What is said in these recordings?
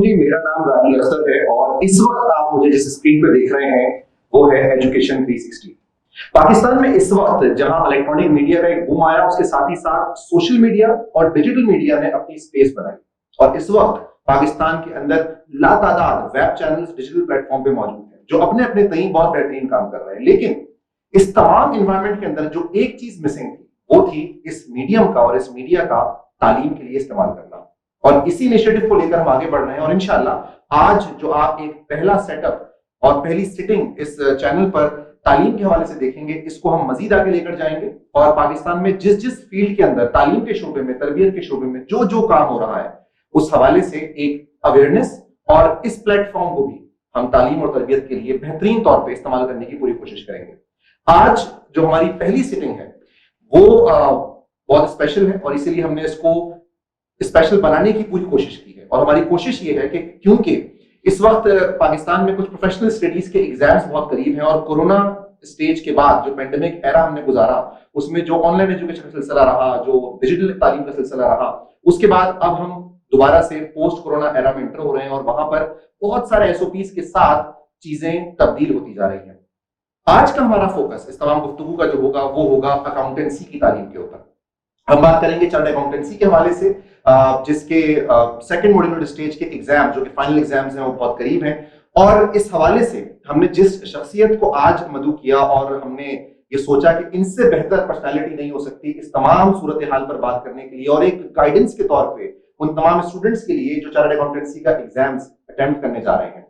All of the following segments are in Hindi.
जी, मेरा नाम राही असद है और इस वक्त आप मुझे जिस स्क्रीन पे देख रहे हैं वो है एजुकेशन 360। पाकिस्तान में इस वक्त जहां इलेक्ट्रॉनिक मीडिया का एक बूम आया, उसके साथ ही साथ सोशल मीडिया और डिजिटल मीडिया ने अपनी स्पेस बनाई और इस वक्त पाकिस्तान के अंदर लातादाद वेब चैनल्स डिजिटल प्लेटफॉर्म पे मौजूद हैं जो अपने अपने तई बहुत बेहतरीन काम कर रहे हैं। लेकिन इस तमाम इन्वायरमेंट के अंदर जो एक चीज मिसिंग थी वो थी इस मीडियम का और इस मीडिया का तालीम के लिए इस्तेमाल करना। और इसी इनिशिएटिव को लेकर हम आगे बढ़ रहे हैं और इंशाल्लाह आज जो आप एक पहला सेटअप और पहली सिटिंग इस चैनल पर तालीम के हवाले से देखेंगे, इसको हम मजीद आगे लेकर जाएंगे और पाकिस्तान में जिस जिस फील्ड के अंदर तालीम के शोबे में, तरबियत के शोबे में जो जो काम हो रहा है उस हवाले से एक अवेयरनेस और इस प्लेटफॉर्म को भी हम तालीम और तरबियत के लिए बेहतरीन तौर पर इस्तेमाल करने की पूरी कोशिश करेंगे। आज जो हमारी पहली सिटिंग है वो बहुत स्पेशल है और इसीलिए हमने इसको स्पेशल बनाने की पूरी कोशिश की है। और हमारी कोशिश ये है कि क्योंकि इस वक्त पाकिस्तान में कुछ प्रोफेशनल स्टडीज के एग्जाम्स बहुत करीब हैं और कोरोना स्टेज के बाद जो पेंडेमिक एरा हमने गुजारा उसमें जो ऑनलाइन एजुकेशन का सिलसिला रहा, जो डिजिटल तालीम का सिलसिला रहा, उसके बाद अब हम दोबारा से पोस्ट कोरोना एरा में एंटर हो रहे हैं और वहां पर बहुत सारे एसओपीज के साथ चीजें तब्दील होती जा रही हैं। आज का हमारा फोकस इस तमाम गुफ्तगू का जो होगा वो होगा अकाउंटेंसी की तालीम के ऊपर। हम बात करेंगे चार्टर्ड अकाउंटेंसी के हवाले से जिसके सेकंड मॉड्यूलर स्टेज के एग्जाम जो कि फाइनल एग्जाम्स हैं वो बहुत करीब हैं और इस हवाले से हमने जिस शख्सियत को आज मदऊ किया और हमने ये सोचा कि इनसे बेहतर पर्सनालिटी नहीं हो सकती इस तमाम सूरत हाल पर बात करने के लिए और एक गाइडेंस के तौर पे उन तमाम स्टूडेंट्स के लिए जो चार्टर्ड अकाउंटेंसी का एग्जाम्स अटेम्प्ट करने जा रहे हैं।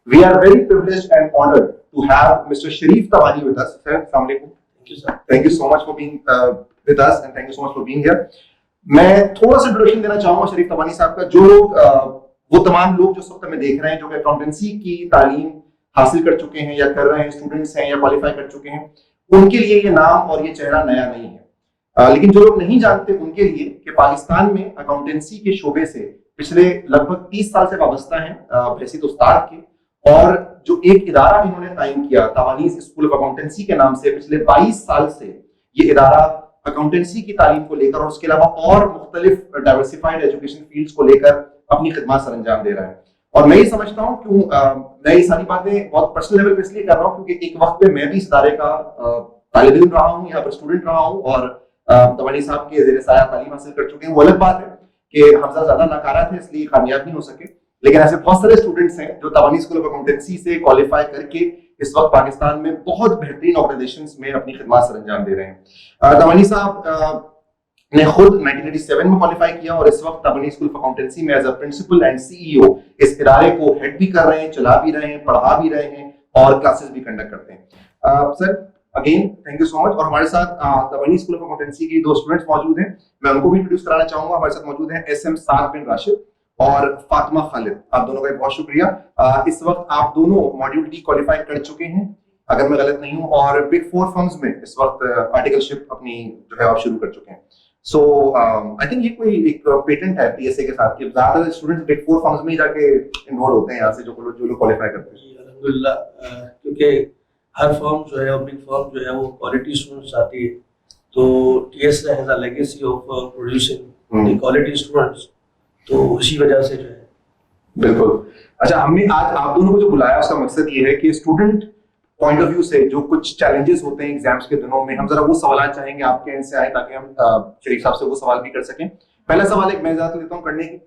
We are very privileged and honoured to have mister Sharif Tawani with us. Sir, अस्सलाम वालेकुम। Thank you sir. Thank you so much for being with us and thank you so much for being here. मैं थोड़ा सा इंट्रोडक्शन देना चाहूंगा शरीफ तवानी साहब का। जो लोग वो तमाम लोग जो इस वक्त हमें देख रहे हैं जो कि अकाउंटेंसी की तालीम हासिल कर चुके हैं या कर रहे हैं, स्टूडेंट्स हैं या क्वालिफाई कर चुके हैं, उनके लिए ये नाम और ये चेहरा नया नहीं है। लेकिन जो लोग नहीं जानते उनके लिए कि पाकिस्तान में अकाउंटेंसी के शोबे से पिछले लगभग 30 साल से वाबस्ता हैं हैसियत उस्ताद के और जो एक इदारा इन्होंने कायम किया तवानीस स्कूल ऑफ अकाउंटेंसी के नाम से, पिछले 22 साल से ये इदारा अकाउंटेंसी की तालीम को लेकर और उसके अलावा और मुख्तलिफ डाइवर्सिफाइड एजुकेशन फील्ड्स को लेकर अपनी खिदमत सर अंजाम दे रहा है। और मैं ये समझता हूँ क्यों मैं ये सारी बातें बहुत पर्सनल लेवल पे इसलिए कर रहा हूँ क्योंकि एक वक्त पे मैं भी इस इदारे का तालिब इल्म रहा हूँ, यहाँ पर स्टूडेंट रहा हूँ और तवानी साहब के ज़ेरे साया तालीम हासिल कर चुके हैं। वो अलग बात है कि हमजा ज्यादा नाकारा थे इसलिए कामयाब नहीं हो सके, लेकिन ऐसे बहुत सारे स्टूडेंट्स हैं जो तवानी स्कूल ऑफ अकाउंटेंसी से क्वालिफाई करके इस वक्त पाकिस्तान में बहुत बेहतरीन ऑर्गेनाइजेशंस में अपनी खिदमत सर अंजाम दे रहे हैं। तवानी साहब ने खुद 1987 में क्वालिफाई किया और इस वक्त तवानी स्कूल ऑफ अकाउंटेंसी में as a principal and CEO इस इदारे को हेड भी कर रहे हैं, चला भी रहे हैं, पढ़ा भी रहे हैं और क्लासेस भी कंडक्ट करते हैं। Sir again thank you so much. और हमारे साथ तवानी स्कूल ऑफ अकाउंटेंसी के दो स्टूडेंट्स मौजूद हैं, मैं उनको भी इंट्रोड्यूस कराना चाहूंगा। हमारे साथ मौजूद हैं एसएम साद बिन राशिद और फातिमा खालिद। आप दोनों का बहुत शुक्रिया। इस वक्त आप दोनों मॉड्यूल डी क्वालिफाई कर चुके हैं अगर मैं गलत नहीं हूं और बिग 4 फर्म्स में इस वक्त आर्टिकलशिप अपनी जो है आप शुरू कर चुके हैं। सो आई थिंक ये कोई एक पेटेंट है पीएसए के साथ कि ज्यादातर स्टूडेंट्स बिग 4 फर्म्स में ही जाके इन्वॉल्व होते हैं यहाँ से जो लोग क्वालिफाई करते हैं। अल्हम्दुलिल्लाह, क्योंकि हर फर्म जो है और बिग फर्म जो है वो क्वालिटी स्टूडेंट्स आती है, तो TSA has a legacy of producing quality students, तो उसी वजह से जो है। बिल्कुल। अच्छा, हमने आज आप दोनों को जो बुलाया उसका मकसद ये है कि स्टूडेंट पॉइंट ऑफ व्यू से जो कुछ चैलेंजेस होते हैं एग्जाम्स के दिनों में, हम जरा वो सवाल चाहेंगे आपके एंड से आए ताकि हम शरीफ साहब से वो सवाल भी कर सकें। पहला सवाल एक मैं इजाजत लेता हूं करने की।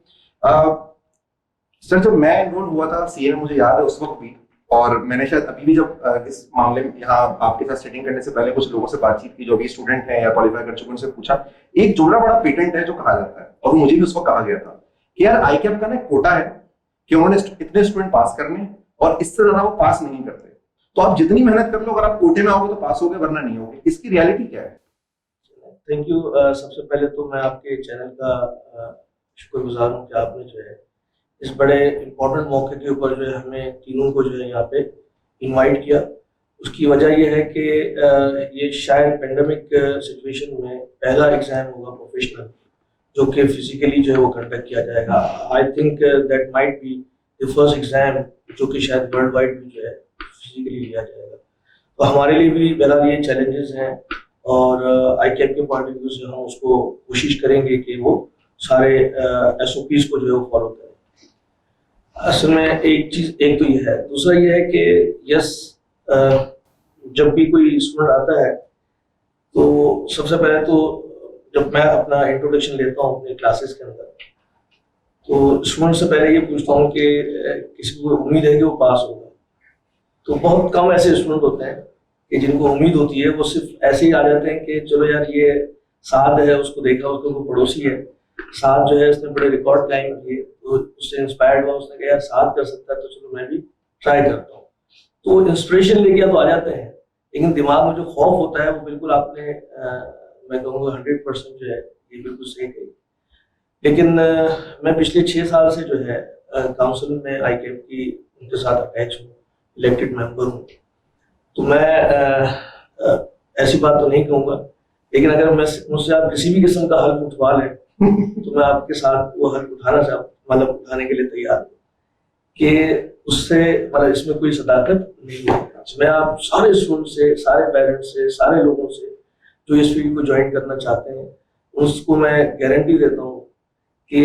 सर, जब मैं एनरोल हुआ था सीए में, मुझे याद है उस वक्त भी, और मैंने शायद अभी भी जब इस मामले में यहाँ आपके साथ सेटिंग करने से पहले कुछ लोगों से बातचीत की जो भी स्टूडेंट हैं या क्वालिफाई कर चुके, उनसे पूछा एक जोड़ा बड़ा पेटेंट है जो कहा जाता है और मुझे भी उस वक्त कहा गया था कि यार आईकैप का ना कोटा है कि उन्होंने इतने स्टूडेंट पास करने और इससे ज्यादा वो पास नहीं करते, तो आप जितनी मेहनत कर लो अगर आप कोटे में आओगे तो पास होगे वरना नहीं होगे। इसकी रियलिटी क्या है? Thank you. सबसे पहले तो मैं आपके चैनल का शुक्रगुजार हूँ कि आपने जो है इस बड़े इम्पोर्टेंट मौके के ऊपर जो है हमें तीनों को जो है यहाँ पे इनवाइट किया। उसकी वजह यह है कि ये शायद पेंडेमिक सिचुएशन में पहला एग्जाम होगा प्रोफेशनल जो कि फिजिकली जो है वो कंडक्ट किया जाएगा। I think that might be the first exam जो कि शायद वर्ल्ड वाइड भी जो है फिजिकली लिया जाएगा। तो हमारे लिए भी बहरहाल ये चैलेंजेस हैं और आईकैप के पॉइंट ऑफ व्यू से हम उसको कोशिश करेंगे कि वो सारे एसओपीज को जो है वो फॉलो करें। असल में एक तो ये है, दूसरा ये है कि यस, जब भी कोई स्टूडेंट आता है तो सबसे पहले तो जब मैं अपना इंट्रोडक्शन लेता हूँ अपनी क्लासेस के अंदर, तो स्टूडेंट से पहले ये पूछता हूँ कि किसी को उम्मीद है कि वो पास होगा। तो बहुत कम ऐसे स्टूडेंट होते हैं कि जिनको उम्मीद होती है, वो सिर्फ ऐसे ही आ जाते हैं कि चलो यार ये साद है, उसको देखा, उसको वो पड़ोसी है, साद जो है उसने बड़े रिकॉर्ड क्लाइंब किए, तो उससे इंस्पायर्ड हुआ, उसने कहा यार साद कर सकता है तो चलो मैं भी ट्राई करता हूँ। तो इंस्पिरेशन लेके तो आ जाते हैं, लेकिन दिमाग में जो खौफ होता है वो बिल्कुल आपने मैं कहूँगा 100% जो है ये बिल्कुल सही कही। लेकिन मैं पिछले 6 साल से जो है काउंसिल में ICAP की उनके साथ अटैच हूँ, इलेक्टेड मेंबर हूँ। तो मैं ऐसी बात तो नहीं कहूँगा, लेकिन अगर मैं मुझसे आप किसी भी किस्म का हल उठवा लें तो मैं आपके साथ वो हल उठाने के लिए तैयार हूँ कि उससे मतलब इसमें कोई सदाकत नहीं है। मैं आप सारे स्टूडेंट से, सारे पेरेंट्स से, सारे लोगों से जो इस फील्ड को ज्वाइन करना चाहते हैं, उसको मैं गारंटी देता हूँ कि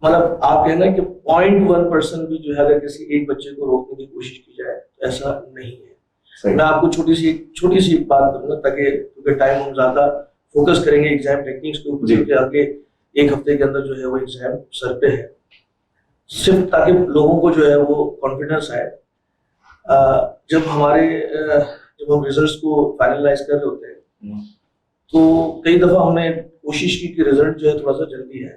मतलब आप कहना कि 0.1% भी जो है अगर किसी एक बच्चे को रोकने की कोशिश की जाए तो ऐसा नहीं है। मैं आपको छोटी सी एक बात करूंगा, ताकि क्योंकि टाइम हम ज्यादा फोकस करेंगे एग्जाम टेक्निक्स के ऊपर, क्योंकि आगे एक हफ्ते के अंदर जो है वो एग्जाम सर पे है, सिर्फ ताकि लोगों को जो है वो कॉन्फिडेंस आए। जब हम रिजल्ट्स को फाइनलाइज कर रहे होते हैं तो कई दफा हमने कोशिश की कि रिजल्ट जो है थोड़ा सा जल्दी है,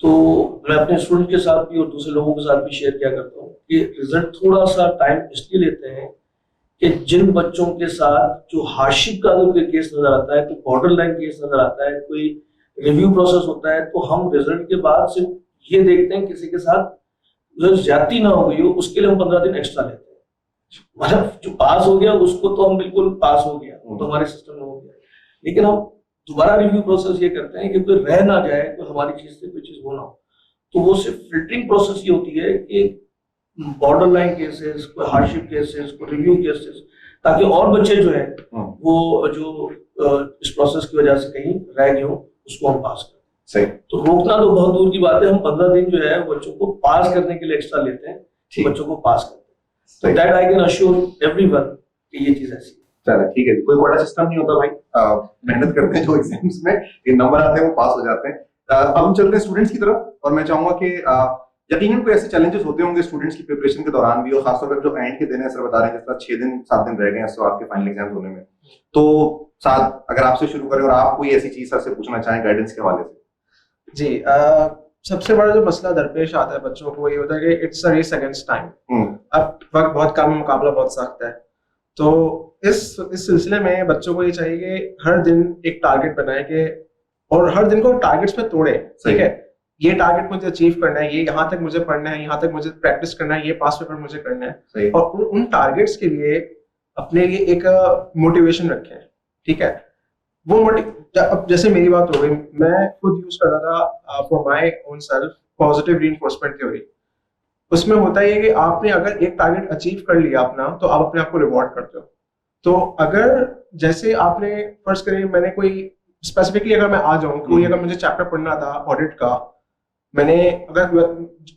तो मैं अपने स्टूडेंट के साथ भी और दूसरे लोगों के साथ भी शेयर किया करता हूँ कि रिजल्ट थोड़ा सा टाइम इसलिए लेते हैं कि जिन बच्चों के साथ जो हार्डशिप का अगर कोई केस नजर आता है, कोई बॉर्डर लाइन केस नजर आता है, कोई रिव्यू प्रोसेस होता है, तो हम रिजल्ट के बाद सिर्फ ये देखते हैं किसी के साथ ज्यादती ना हो गई हो, उसके लिए हम 15 दिन एक्स्ट्रा लेते हैं। मतलब जो पास हो गया उसको तो हम बिल्कुल पास हो गया, वो तो हमारे सिस्टम में हो गया, लेकिन हम दोबारा रिव्यू प्रोसेस ये करते हैं कि कोई रह ना जाए, कोई हमारी चीज से कोई चीज हो ना हो। तो वो सिर्फ फिल्टरिंग प्रोसेस ये होती है कि बॉर्डर लाइन केसेस, कोई हार्डशिप केसेस, कोई रिव्यू केसेस, ताकि और बच्चे जो है वो जो इस प्रोसेस की वजह से कहीं रह गए हो उसको हम पास करें। सही। तो रोकना तो बहुत दूर की बात है, हम 15 दिन जो है बच्चों को पास करने के लिए एक्स्ट्रा लेते हैं, बच्चों को पास करते हैं। तो that I can assure everyone कि ये चीज ऐसी है। चलो ठीक है, कोई कोटा सिस्टम नहीं होता भाई, मेहनत करते हैं जो एग्जाम्स में ये नंबर आते हैं वो पास हो जाते हैं। अब हम चलते हैं स्टूडेंट्स की तरफ, और मैं चाहूंगा कि यकीनन कोई ऐसे चैलेंजेस होते होंगे स्टूडेंट्स की प्रिपरेशन के दौरान भी, और खासतौर पर जो एंड के दिन है, सर बता रहे हैं जिस तरह 6 दिन 7 दिन रह गए हैं आपके फाइनल एग्जाम्स होने में, तो साथ अगर आपसे शुरू करें और आप कोई ऐसी चीज सर से पूछना चाहें गाइडेंस के हवाले से। जी, सबसे बड़ा जो मसला दरपेश आता है बच्चों को, ये होता है कि it's a race against time. अब वक्त बहुत कम, मुकाबला बहुत सख्त है, तो इस सिलसिले में बच्चों को ये चाहिए कि हर दिन एक टारगेट बनाए कि, और हर दिन को टारगेट्स में तोड़े। ठीक है, ये टारगेट मुझे अचीव करना है, ये यहाँ तक मुझे पढ़ना है, यहाँ तक मुझे प्रैक्टिस करना है, ये पास पेपर मुझे करना है, और उन टारगेट्स के लिए अपने लिए एक मोटिवेशन रखें। ठीक है, वो अब जैसे मेरी बात हो गई, मैं खुद यूज करता था for my own self positive reinforcement theory. उसमें होता है कि आपने अगर एक टारगेट अचीव कर लिया अपना, तो आप अपने आप को रिवॉर्ड करते हो। तो अगर जैसे आपने फर्स्ट करिए, मैंने कोई स्पेसिफिकली अगर मैं आ जाऊं, कोई अगर मुझे चैप्टर पढ़ना था ऑडिट का, मैंने अगर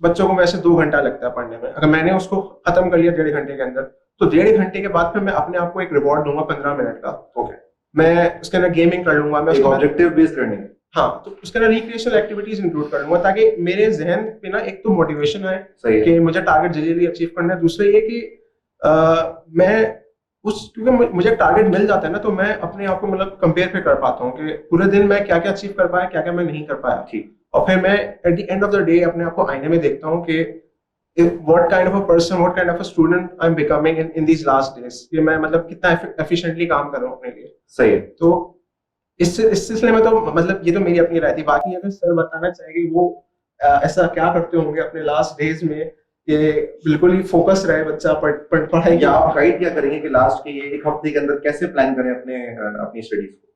बच्चों को वैसे 2 घंटा लगता है पढ़ने में, अगर मैंने उसको खत्म कर लिया 1.5 घंटे के अंदर, तो 1.5 घंटे के बाद फिर मैं अपने आप को एक रिवॉर्ड दूंगा 15 मिनट का। ओके, मैं उसके अंदर गेमिंग कर लूंगा, मैं ऑब्जेक्टिव बेस्ड लर्निंग, हाँ, तो उसके अंदर रिक्रिएशनल एक्टिविटीज इंक्लूड कर लूंगा, ताकि मेरे जहन पे ना एक तो मोटिवेशन है कि मुझे टारगेट जल्दी अचीव करना है, दूसरा ये कि मैं क्योंकि मुझे टारगेट मिल जाता है ना, तो मैं अपने आप को मतलब कंपेयर पे कर पाता हूँ कि पूरे दिन मैं क्या क्या अचीव कर पाया, क्या क्या मैं नहीं कर पाया। ठीक, और फिर मैं at the end of the day अपने आप को आईने में देखता हूँ कि what kind of a person, what kind of a student I'm becoming in these last days, कि मैं मतलब कितना efficiently काम कर रहा हूँ अपने लिए। सही है। तो इस सिलसिले में तो मतलब ये तो मेरी अपनी राय थी। बाकी अगर सर बताना चाहेंगे वो ऐसा क्या करते होंगे अपने लास्ट डेज में कि बिल्कुल ही फोकस रहे बच्चा पढ़ाई, या आप गाइड क्या करेंगे कि लास्ट के ये 1 हफ्ते के अंदर कैसे प्लान करें अपनी स्टडीज को?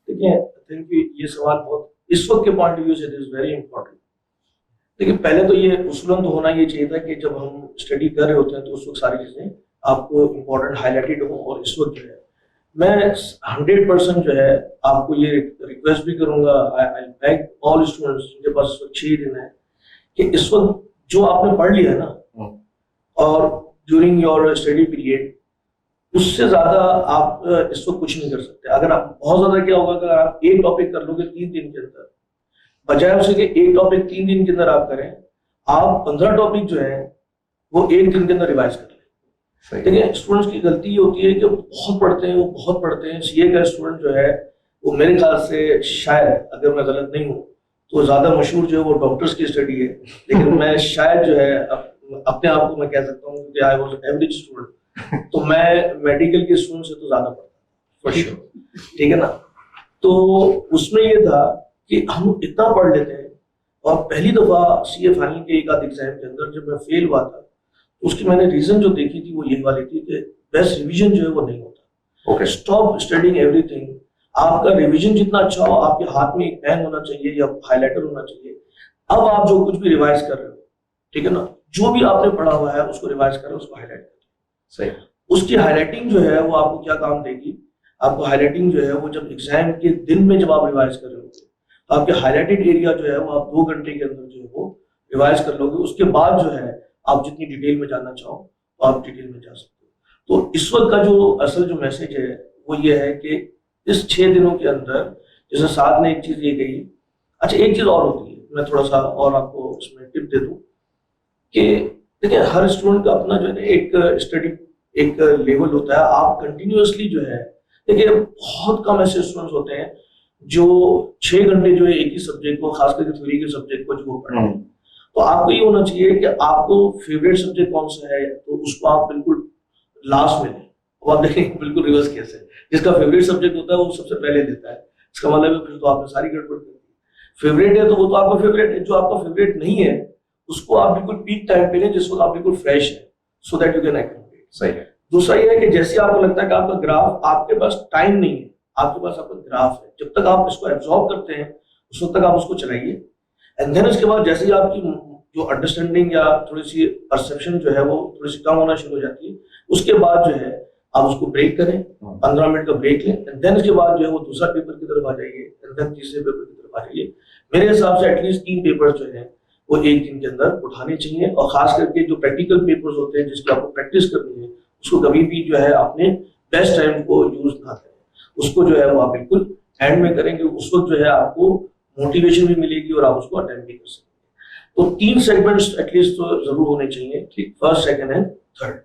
देखिए, आई थिंक ये सवाल बहुत इस वक्त के पॉइंट ऑफ व्यू से इट इज वेरी इंपॉर्टेंट। देखिए, पहले तो ये उसूलन तो होना ये चाहिए था कि जब हम स्टडी कर रहे होते हैं तो उस वक्त सारी चीजें आपको इम्पोर्टेंट हाईलाइटेड हो, और इस वक्त जो है मैं 100% जो है आपको ये रिक्वेस्ट भी करूंगा, आई बेग ऑल स्टूडेंट्स जिनके पास 6 दिन है, कि इस वक्त जो आपने पढ़ लिया है ना और ड्यूरिंग योर स्टडी पीरियड, उससे ज्यादा आप इसको कुछ नहीं कर सकते। अगर आप बहुत ज्यादा क्या होगा, अगर आप एक टॉपिक कर लोगे 3 दिन के अंदर, बजाय उसे कि एक टॉपिक 3 दिन के अंदर आप करें, आप 15 टॉपिक जो है वो एक दिन के अंदर रिवाइज कर लें। देखिए स्टूडेंट्स की गलती ये होती है कि वो बहुत पढ़ते हैं। सीए का स्टूडेंट जो है वो मेरे ख्याल से, शायद अगर मैं गलत नहीं हूँ तो ज्यादा मशहूर जो है वो डॉक्टर्स की स्टडी है, लेकिन मैं शायद जो है अपने आप को मैं कह सकता हूँ कि आई वाज एवरेज स्टूडेंट, तो मैं मेडिकल के स्टूडेंट से तो ज्यादा पढ़ता फॉर श्योर, ठीक है ना। तो उसमें ये था कि हम इतना पढ़ लेते हैं, और पहली दफा सीए फाइनल के एक आध एग्जाम के अंदर जब मैं फेल हुआ था, तो उसकी मैंने रीजन जो देखी थी वो ये वाली थी कि बेस्ट रिवीजन जो है वो नहीं होता। Stop studying everything. आपका रिवीजन जितना अच्छा हो, आपके हाथ में एक पेन होना चाहिए या हाईलाइटर होना चाहिए। अब आप जो कुछ भी रिवाइज कर रहे हो, ठीक है ना, जो भी आपने पढ़ा हुआ है उसको रिवाइज करें, उसको हाईलाइट करें। सही। उसकी हाईलाइटिंग जो है वो आपको क्या काम देगी, आपको हाईलाइटिंग जो है वो जब एग्जाम के दिन में जब आप रिवाइज कर रहे होगे, तो आपके हाईलाइटेड एरिया जो है वो आप 2 घंटे के अंदर जो है वो रिवाइज कर लोगे। उसके बाद जो है आप जितनी डिटेल में जानना चाहो तो आप डिटेल में जा सकते हो। तो इस वक्त का जो असल जो मैसेज है वो ये है कि इस 6 दिनों के अंदर, जैसे साथ में एक चीज ये कही, अच्छा एक चीज और होती है, मैं थोड़ा सा और आपको उसमें टिप दे दूं कि देखिए हर स्टूडेंट का अपना जो है एक स्टडी एक लेवल होता है। आप कंटिन्यूअसली जो है, देखिए बहुत कम ऐसे स्टूडेंट्स होते हैं जो 6 घंटे जो है एक ही सब्जेक्ट को, खास करके थ्योरी के सब्जेक्ट को जो वो पढ़े। तो आपको ये होना चाहिए कि आपको फेवरेट सब्जेक्ट कौन सा है, तो उसको आप बिल्कुल लास्ट में लें। अब आप देखें बिल्कुल रिवर्स केस है, जिसका फेवरेट सब्जेक्ट होता है वो सबसे पहले लेता है, इसका मतलब है फिर तो आपने सारी गड़बड़ कर दी। फेवरेट है तो वो तो आपका फेवरेट है, जो आपका फेवरेट नहीं है उसको आप बिल्कुल पीक टाइम पे लें, जिसको आप बिल्कुल फ्रेश है, so that you can activate. सही है। दूसरा ये है कि जैसे आपको लगता है कि आपका ग्राफ, आपके पास टाइम नहीं है, आपके पास आपका ग्राफ है, जब तक आप इसको एब्जॉर्ब करते हैं उस वक्त तक आप उसको चलाइए। एंड देन उसके बाद जैसे ही आपकी जो अंडरस्टैंडिंग या थोड़ी सी परसेप्शन जो है वो थोड़ी सी कम होना शुरू हो जाती है, उसके बाद जो है आप उसको ब्रेक करें, 15 मिनट का ब्रेक लें, एंड देन उसके बाद जो है वो दूसरा पेपर की तरफ आ जाइए, एंड देन तीसरे पेपर की तरफ आ जाइए। मेरे हिसाब से एटलीस्ट 3 पेपर जो है वो एक दिन के अंदर उठाने चाहिए, और खास करके जो प्रैक्टिकल पेपर्स होते हैं जिसकी आपको प्रैक्टिस करनी है, उसको कभी भी जो है अपने बेस्ट टाइम को यूज ना करें, उसको जो है वो आप बिल्कुल एंड में करेंगे। उस वक्त जो है आपको मोटिवेशन भी मिलेगी और आप उसको अटेम्प्ट भी कर सकेंगे। तो 3 सेगमेंट्स एटलीस्ट तो जरूर होने चाहिए, ठीक, फर्स्ट, सेकंड एंड थर्ड,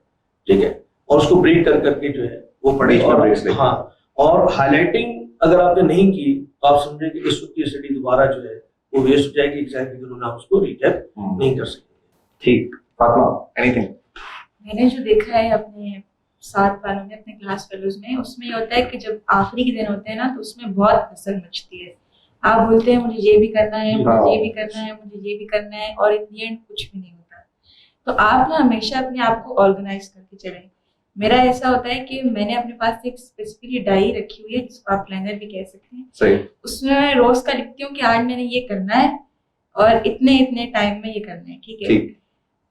ठीक है, और उसको ब्रेक कर करके जो है वो पढ़े। और हाँ, और हाईलाइटिंग अगर आपने नहीं की तो आप समझे कि इस वक्त की स्टडी दोबारा जो है वो वेस्ट हो जाएगी, एग्जाम के दिनों में आप उसको रिकैप नहीं कर सकेंगे। ठीक। फातिमा, एनीथिंग? मैंने जो देखा है अपने साथ वालों में, अपने क्लास फेलोज में, उसमें ये होता है कि जब आखिरी के दिन होते हैं ना, तो उसमें बहुत हसल मचती है। आप बोलते हैं मुझे ये भी करना है, मुझे ये भी करना है, मुझे ये भी करना है, और इन दी एंड कुछ भी नहीं होता। तो आप ना हमेशा अपने आप को ऑर्गेनाइज करके चलें। मेरा ऐसा होता है कि मैंने अपने पास एक स्पेसिफिकली डायरी रखी हुई है, जिसको आप प्लानर भी कह सकते हैं। सही। उसमें मैं रोज का लिखती हूँ कि आज मैंने ये करना है और इतने इतने टाइम में ये करना है, ठीक है।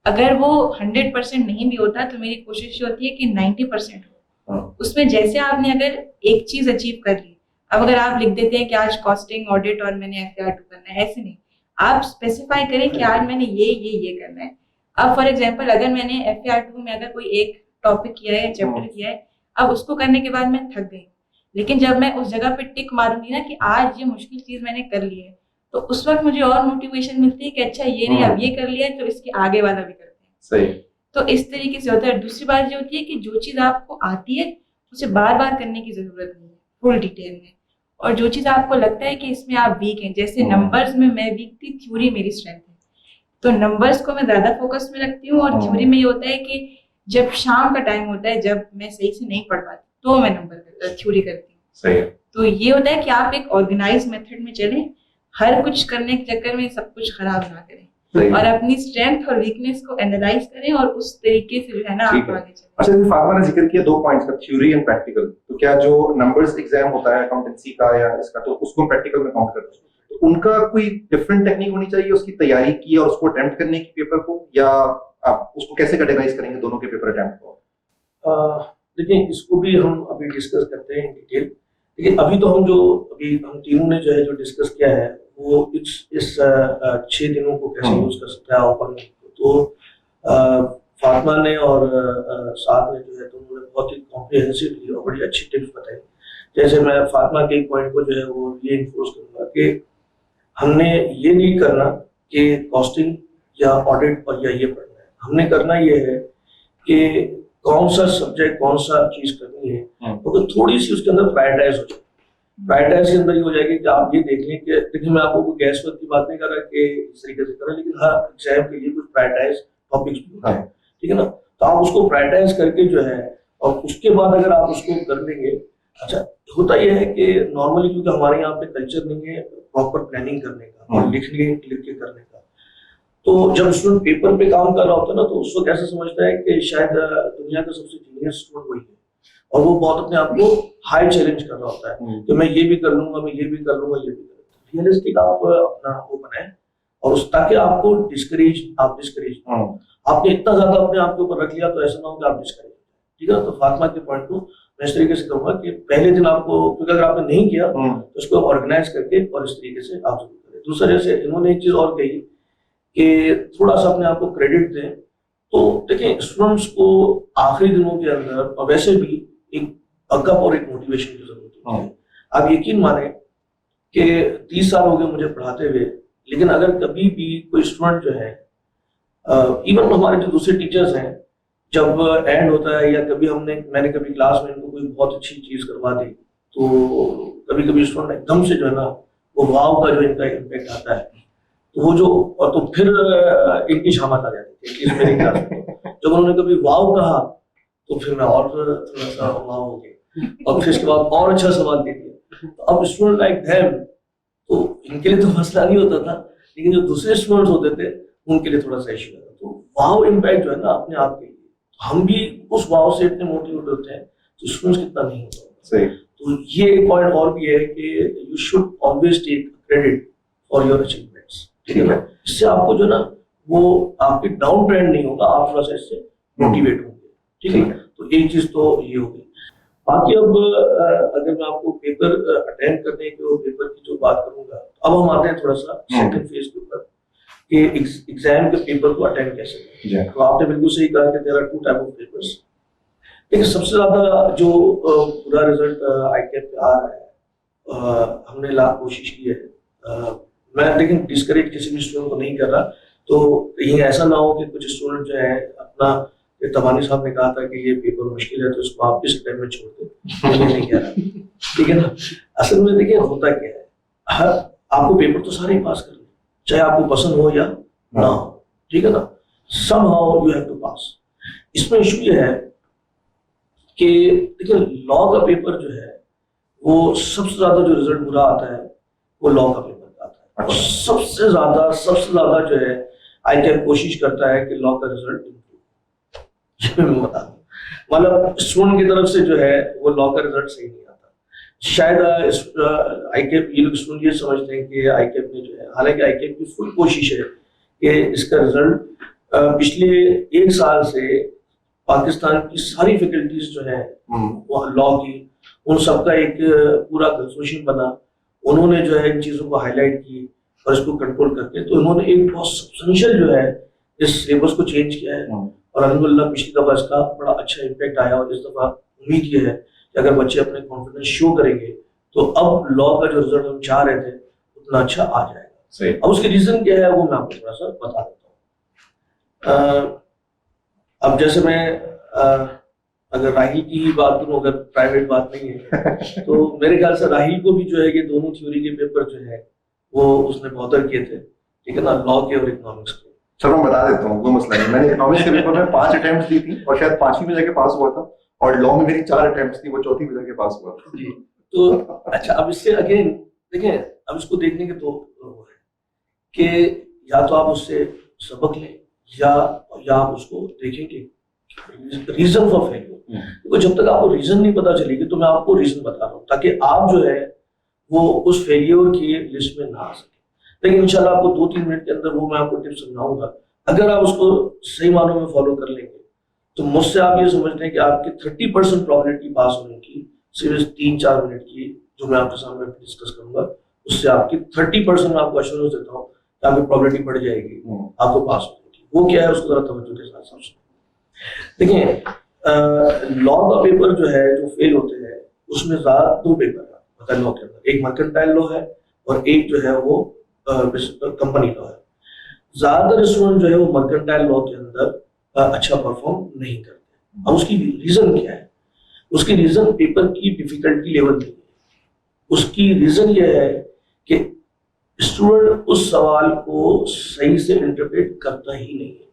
अगर वो 100% नहीं भी होता तो मेरी कोशिश होती है कि 90% हो। उसमें जैसे आपने अगर एक चीज अचीव कर ली, अब अगर आप लिख देते हैं कि आज कॉस्टिंग, ऑडिट और मैंने FAR2 करना है, ऐसे नहीं, आप स्पेसिफाई करें कि आज मैंने ये करना है। अब फॉर एग्जाम्पल अगर मैंने FAR2 में अगर कोई एक टॉपिक किया है या चैप्टर किया है, अब उसको करने के बाद मैं थक गई, लेकिन जब मैं उस जगह पे टिक मारूंगी ना कि आज ये मुश्किल चीज मैंने कर ली है, तो उस वक्त मुझे और मोटिवेशन मिलती है कि अच्छा ये नहीं अब ये कर लिया तो इसके आगे वाला भी करते हैं। सही। तो इस तरीके से होता है। दूसरी बात ये होती है कि जो चीज आपको आती है उसे बार बार करने की जरूरत नहीं है, फुल डिटेल में। और जो चीज आपको लगता है कि इसमें आप वीक हैं, जैसे नंबर्स में मैं वीक थी, थ्योरी मेरी स्ट्रेंथ है, तो नंबर्स को मैं ज्यादा फोकस में रखती हूँ। और थ्योरी में ये होता है कि जब शाम का टाइम होता है, जब मैं सही से नहीं पढ़ पाती, तो मैं थ्योरी करती हूँ। सही है। तो ये होता है कि आप एक ऑर्गेनाइज मेथड में चलें, हर कुछ करने के चक्कर में सब कुछ खराब ना करें, और अपनी स्ट्रेंथ और वीकनेस को एनालाइज करें और उस तरीके से जो है ना आप आगे चलें। अच्छा, फातिमा ने जिक्र किया 2 पॉइंट्स का, थ्योरी एंड प्रैक्टिकल। तो क्या जो नंबर्स एग्जाम होता है अकाउंटेंसी का या इसका, तो उसको प्रैक्टिकल में काउंट करते हैं, तो उनका कोई डिफरेंट टेक्निक होनी चाहिए उसकी तैयारी की और उसको अटेम्प्ट करने की पेपर को, या आप उसको कैसे कैटेगराइज करेंगे दोनों के पेपर अटेम्प्ट को? देखिए इसको भी हम अभी डिस्कस करते हैं इन डिटेल। लेकिन अभी तो हम तीनों ने जो है जो डिस्कस किया है वो इस 6 दिनों को कैसे यूज कर सकता है ओपन, तो फातिमा ने और साथ में जो है तो उन्होंने बहुत ही कॉम्प्रिहेंसिवली और बड़ी अच्छी टिप्स बताई। जैसे मैं फातिमा के एक पॉइंट को जो है वो ये इन्फोर्स करूंगा कि हमने ये नहीं करना कि कॉस्टिंग या ऑडिट और या ये पढ़ना है, हमने करना ये है कि कौन सा सब्जेक्ट कौन सा चीज करनी है, तो थोड़ी सी उसके अंदर प्रायोरिटाइज हो जाए। प्रायोरिटाइज के अंदर ये हो जाएगी कि आप ये देख लें कि देखिए मैं आपको कोई गैस वर्क की बात नहीं कर रहा कि इस तरीके से करें, लेकिन हर एग्जाम के लिए कुछ प्रायोरिटाइज टॉपिक्स भी होते हैं, ठीक है ना। तो आप उसको प्रायोरिटाइज करके जो है और उसके बाद अगर आप उसको कर लेंगे। अच्छा होता यह है कि नॉर्मली क्योंकि हमारे यहाँ पे कल्चर नहीं है प्रॉपर प्लानिंग करने का और लिख के करने का, तो जब स्टूडेंट पेपर पे काम कर रहा होता है ना, तो उस वक्त ऐसा समझता है कि शायद दुनिया का सबसे जीनियस स्टूडेंट वही है, और वो बहुत अपने आप को हाई चैलेंज कर रहा होता है कि मैं ये भी कर लूंगा, मैं ये भी कर लूंगा, ये भी कर लूंगा। रियलिस्टिक आप अपना वो बनाए और उस ताकि आपको डिस्करेज आपने इतना ज्यादा अपने आप के ऊपर रख लिया तो ऐसा ना हो कि आप डिस्करेज, ठीक है ना। तो फातिमा के पॉइंट को मैं इस तरीके से कहूंगा कि पहले दिन आपको, क्योंकि अगर आपने नहीं किया तो उसको ऑर्गेनाइज करके और इस तरीके से आप जरूर करें। दूसरा, जैसे इन्होंने एक चीज और कही कि थोड़ा सा अपने आप को क्रेडिट दें, तो देखिए स्टूडेंट्स को आखिरी दिनों के अंदर और वैसे भी एक बकअप और एक मोटिवेशन की जरूरत होती है। आप यकीन माने कि 30 साल हो गए मुझे पढ़ाते हुए, लेकिन अगर कभी भी कोई स्टूडेंट जो है इवन हमारे जो दूसरे टीचर्स हैं, जब एंड होता है या कभी मैंने कभी क्लास में इनको कोई बहुत अच्छी चीज करवा दी, तो कभी कभी स्टूडेंट एकदम से जो है ना वो वाव का जो इनका इम्पैक्ट आता है, तो वो जो और तो फिर इनकी शामत आ जाती है मेरी क्लास में। जब उन्होंने कभी वाव कहा तो फिर मैं और थोड़ा सा वाव हो गया, और फिर इसके बाद और अच्छा सवाल दे दिया। तो अब स्टूडेंट लाइक देम, तो इनके लिए तो मसला नहीं होता था, लेकिन जो दूसरे स्टूडेंट्स होते थे उनके लिए थोड़ा सा इश्यू था। तो वाव इम्पैक्ट जो है ना अपने आप के लिए, हम भी उस वाव से इतने मोटिवेट होते हैं तो स्टूडेंट्स कितना नहीं होता। सही। तो ये एक पॉइंट और भी है कि you should always take credit for your achievements, ठीक है ना। इससे आपको जो ना वो आपकी डाउन ट्रेंड नहीं होगा, आप थोड़ा सा इससे मोटिवेट होंगे, ठीक है। तो एक चीज तो ये होगी। बाकी अब अगर मैं आपको पेपर अटेंड करने के और पेपर की जो बात करूंगा, अब हम आते हैं थोड़ा सा सेकंड फेज के ऊपर कि एग्जाम के पेपर को अटेंड कैसे करें। तो आपने बिल्कुल सही कहा कि there are 2 type of papers. लेकिन सबसे ज्यादा जो पूरा रिजल्ट आईकेप पे आ रहा है, हमने लाख कोशिश की है। मैं लेकिन डिस्करेज किसी भी स्टूडेंट को नहीं कर रहा, तो कहीं ऐसा ना हो कि कुछ स्टूडेंट जो है अपना, तबानी साहब ने कहा था कि ये पेपर मुश्किल है तो इसको आप किस टाइम में छोड़ दे, ये नहीं कह रहा, ठीक है ना। असल में देखिए होता क्या है, हर आपको पेपर तो सारे ही पास करने, चाहे आपको पसंद हो या ना हो, ठीक है ना। somehow you have to pass। इसमें इशू ये है कि देखिए लॉ का पेपर जो है वो सबसे ज्यादा जो रिजल्ट बुरा आता है वो लॉ का पेपर आता है, और सबसे ज्यादा जो है आईकेप कोशिश करता है कि लॉ का रिजल्ट मैं बता दूं, मतलब स्टूडेंट की तरफ से जो है वो लॉ का रिजल्ट सही नहीं आता। शायद आईकेप ये लोग स्टूडेंट ये समझते हैं कि आईकेप ने जो है, हालांकि आईकेप की फुल कोशिश है कि इसका रिजल्ट पिछले 1 साल से पाकिस्तान की सारी फैकल्टीज जो है लॉ की, उन सबका एक पूरा कंसोर्शियम बना, उन्होंने जो है इन चीजों को हाईलाइट की और इसको कंट्रोल करके, तो उन्होंने एक बहुत सब्सटेंशियल जो है इस सिलेबस को चेंज किया है। और अल्हम्दुलिल्लाह पिछली दफा इसका बड़ा अच्छा इम्पैक्ट आया, और इस दफा उम्मीद ये है कि अगर बच्चे अपने कॉन्फिडेंस शो करेंगे तो अब लॉ का जो रिजल्ट हम चाह रहे थे उतना अच्छा आ जाएगा। अब उसके रीजन क्या है वो मैं आपको थोड़ा सा बता देता हूँ। अब जैसे मैं अगर राहिल की ही बात करूं, अगर प्राइवेट बात नहीं है तो मेरे ख्याल से राहिल को भी जो है ये दोनों थ्योरी के पेपर जो है वो उसने बॉदर किए थे, ठीक है ना, लॉ के और इकोनॉमिक्स के। चलो मैं बता देता हूँ, कोई मसला नहीं। मैंने इकोनॉमिक्स के पेपर में 5 अटेम्प्ट्स दी थी और शायद 5वीं में जाके पास हुआ था, और लॉ में मेरी 4 अटेम्प्ट्स थी, वो 4थी में जाके पास हुआ था जी। तो अच्छा, अब इससे अगेन देखें, अब इसको देखने के तो वो है कि या तो आप उससे सबक लें या आप उसको देखें कि रीजन फॉर फेलियर। तो जब तक आपको रीजन नहीं पता चलेगी तो मैं आपको रीजन बता रहा हूँ ताकि आप जो है वो उस फेलियर की लिस्ट में ना आ सके। लेकिन इंशाल्लाह आपको 2-3 मिनट के अंदर वो मैं आपको टिप्स समझाऊंगा। अगर आप उसको सही मानों में फॉलो कर लेंगे तो मुझसे आप ये समझ लें कि आपकी 30% प्रोबेबिलिटी पास होने की सिर्फ 3-4 मिनट की जो मैं आपके सामने डिस्कस करूंगा, उससे आपकी 30% मैं आपको एश्योरेंस देता हूँ कि आपकी प्रोबेबिलिटी बढ़ जाएगी आपको पास होने की। वो क्या है उसको जरा तवज्जो के साथ समझें। देखिए लॉ का पेपर जो है जो फेल होते हैं उसमें ज्यादा 2 पेपर है लॉ के अंदर, एक मर्केंटाइल लॉ है और एक जो है वो कंपनी लॉ है। ज्यादातर स्टूडेंट जो है वो मर्केंटाइल लॉ के अंदर अच्छा परफॉर्म नहीं करते। अब उसकी रीजन क्या है? उसकी रीजन पेपर की डिफिकल्टी लेवल नहीं है, उसकी रीजन ये है कि स्टूडेंट उस सवाल को सही से इंटरप्रेट करता ही नहीं है।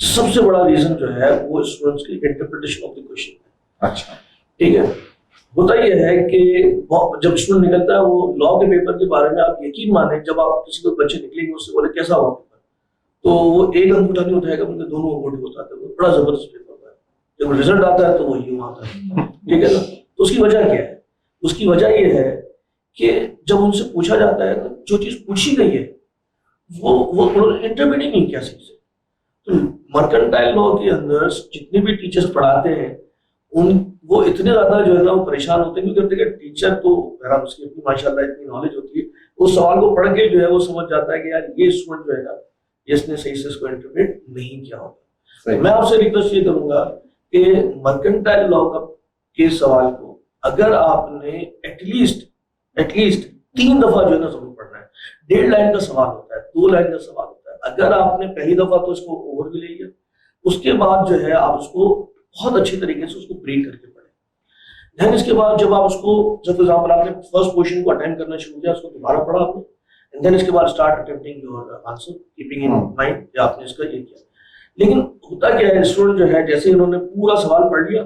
सबसे बड़ा रीजन जो है वो स्टूडेंट्स की इंटरप्रिटेशन ऑफ द क्वेश्चन है। अच्छा, ठीक है। होता यह है कि जब स्टूडेंट निकलता है वो लॉ के पेपर के बारे में, आप यकीन माने जब आप किसी को बच्चे निकलेंगे उससे बोले कैसा हुआ पेपर, तो वो एक अंगूठा नहीं उठाएगा, उनके दोनों अंगूठे उठाते हैं। बड़ा जबरदस्त पेपर है। जब रिजल्ट आता है तो वो यूं आता है, ठीक है ना। तो उसकी वजह क्या है? उसकी वजह ये है कि जब उनसे पूछा जाता है तो जो चीज पूछी गई है वो उन्होंने इंटरप्रेट ही नहीं किया सही से। तो मर्केंटाइल लॉ के अंदर जितने भी टीचर्स पढ़ाते हैं वो इतने ज्यादा जो है ना वो परेशान होते हैं, क्योंकि देखिए टीचर तो बहरहाल उसकी अपनी माशाल्लाह इतनी नॉलेज होती है, उस सवाल को पढ़ के जो है वो समझ जाता है कि यार ये स्टूडेंट जो है ना इसने सही से इसको इंटरप्रेट नहीं किया होगा। मैं आपसे रिक्वेस्ट ये करूंगा कि मर्केंटाइल लॉ के सवाल को अगर आपने एटलीस्ट 3 दफा जो है ना जरूर पढ़ना है। 1.5 लाइन का सवाल होता है, 2 लाइन का सवाल होता है। अगर आपने पहली दफा तो इसको ओवरव्यू ले लिया, उसके बाद जो है आप उसको बहुत अच्छी तरीके से उसको ब्रेक करके पढ़ें। देन इसके बाद जब आप उसको, जब फॉर एग्जांपल आपने फर्स्ट क्वेश्चन को अटेम्प्ट करना शुरू किया, उसको दोबारा पढ़ा आपने, एंड देन इसके बाद start attempting your answer keeping in mind कि आपने इसका ये किया। लेकिन होता क्या है, स्टूडेंट जो है जैसे इन्होंने पूरा सवाल पढ़ लिया,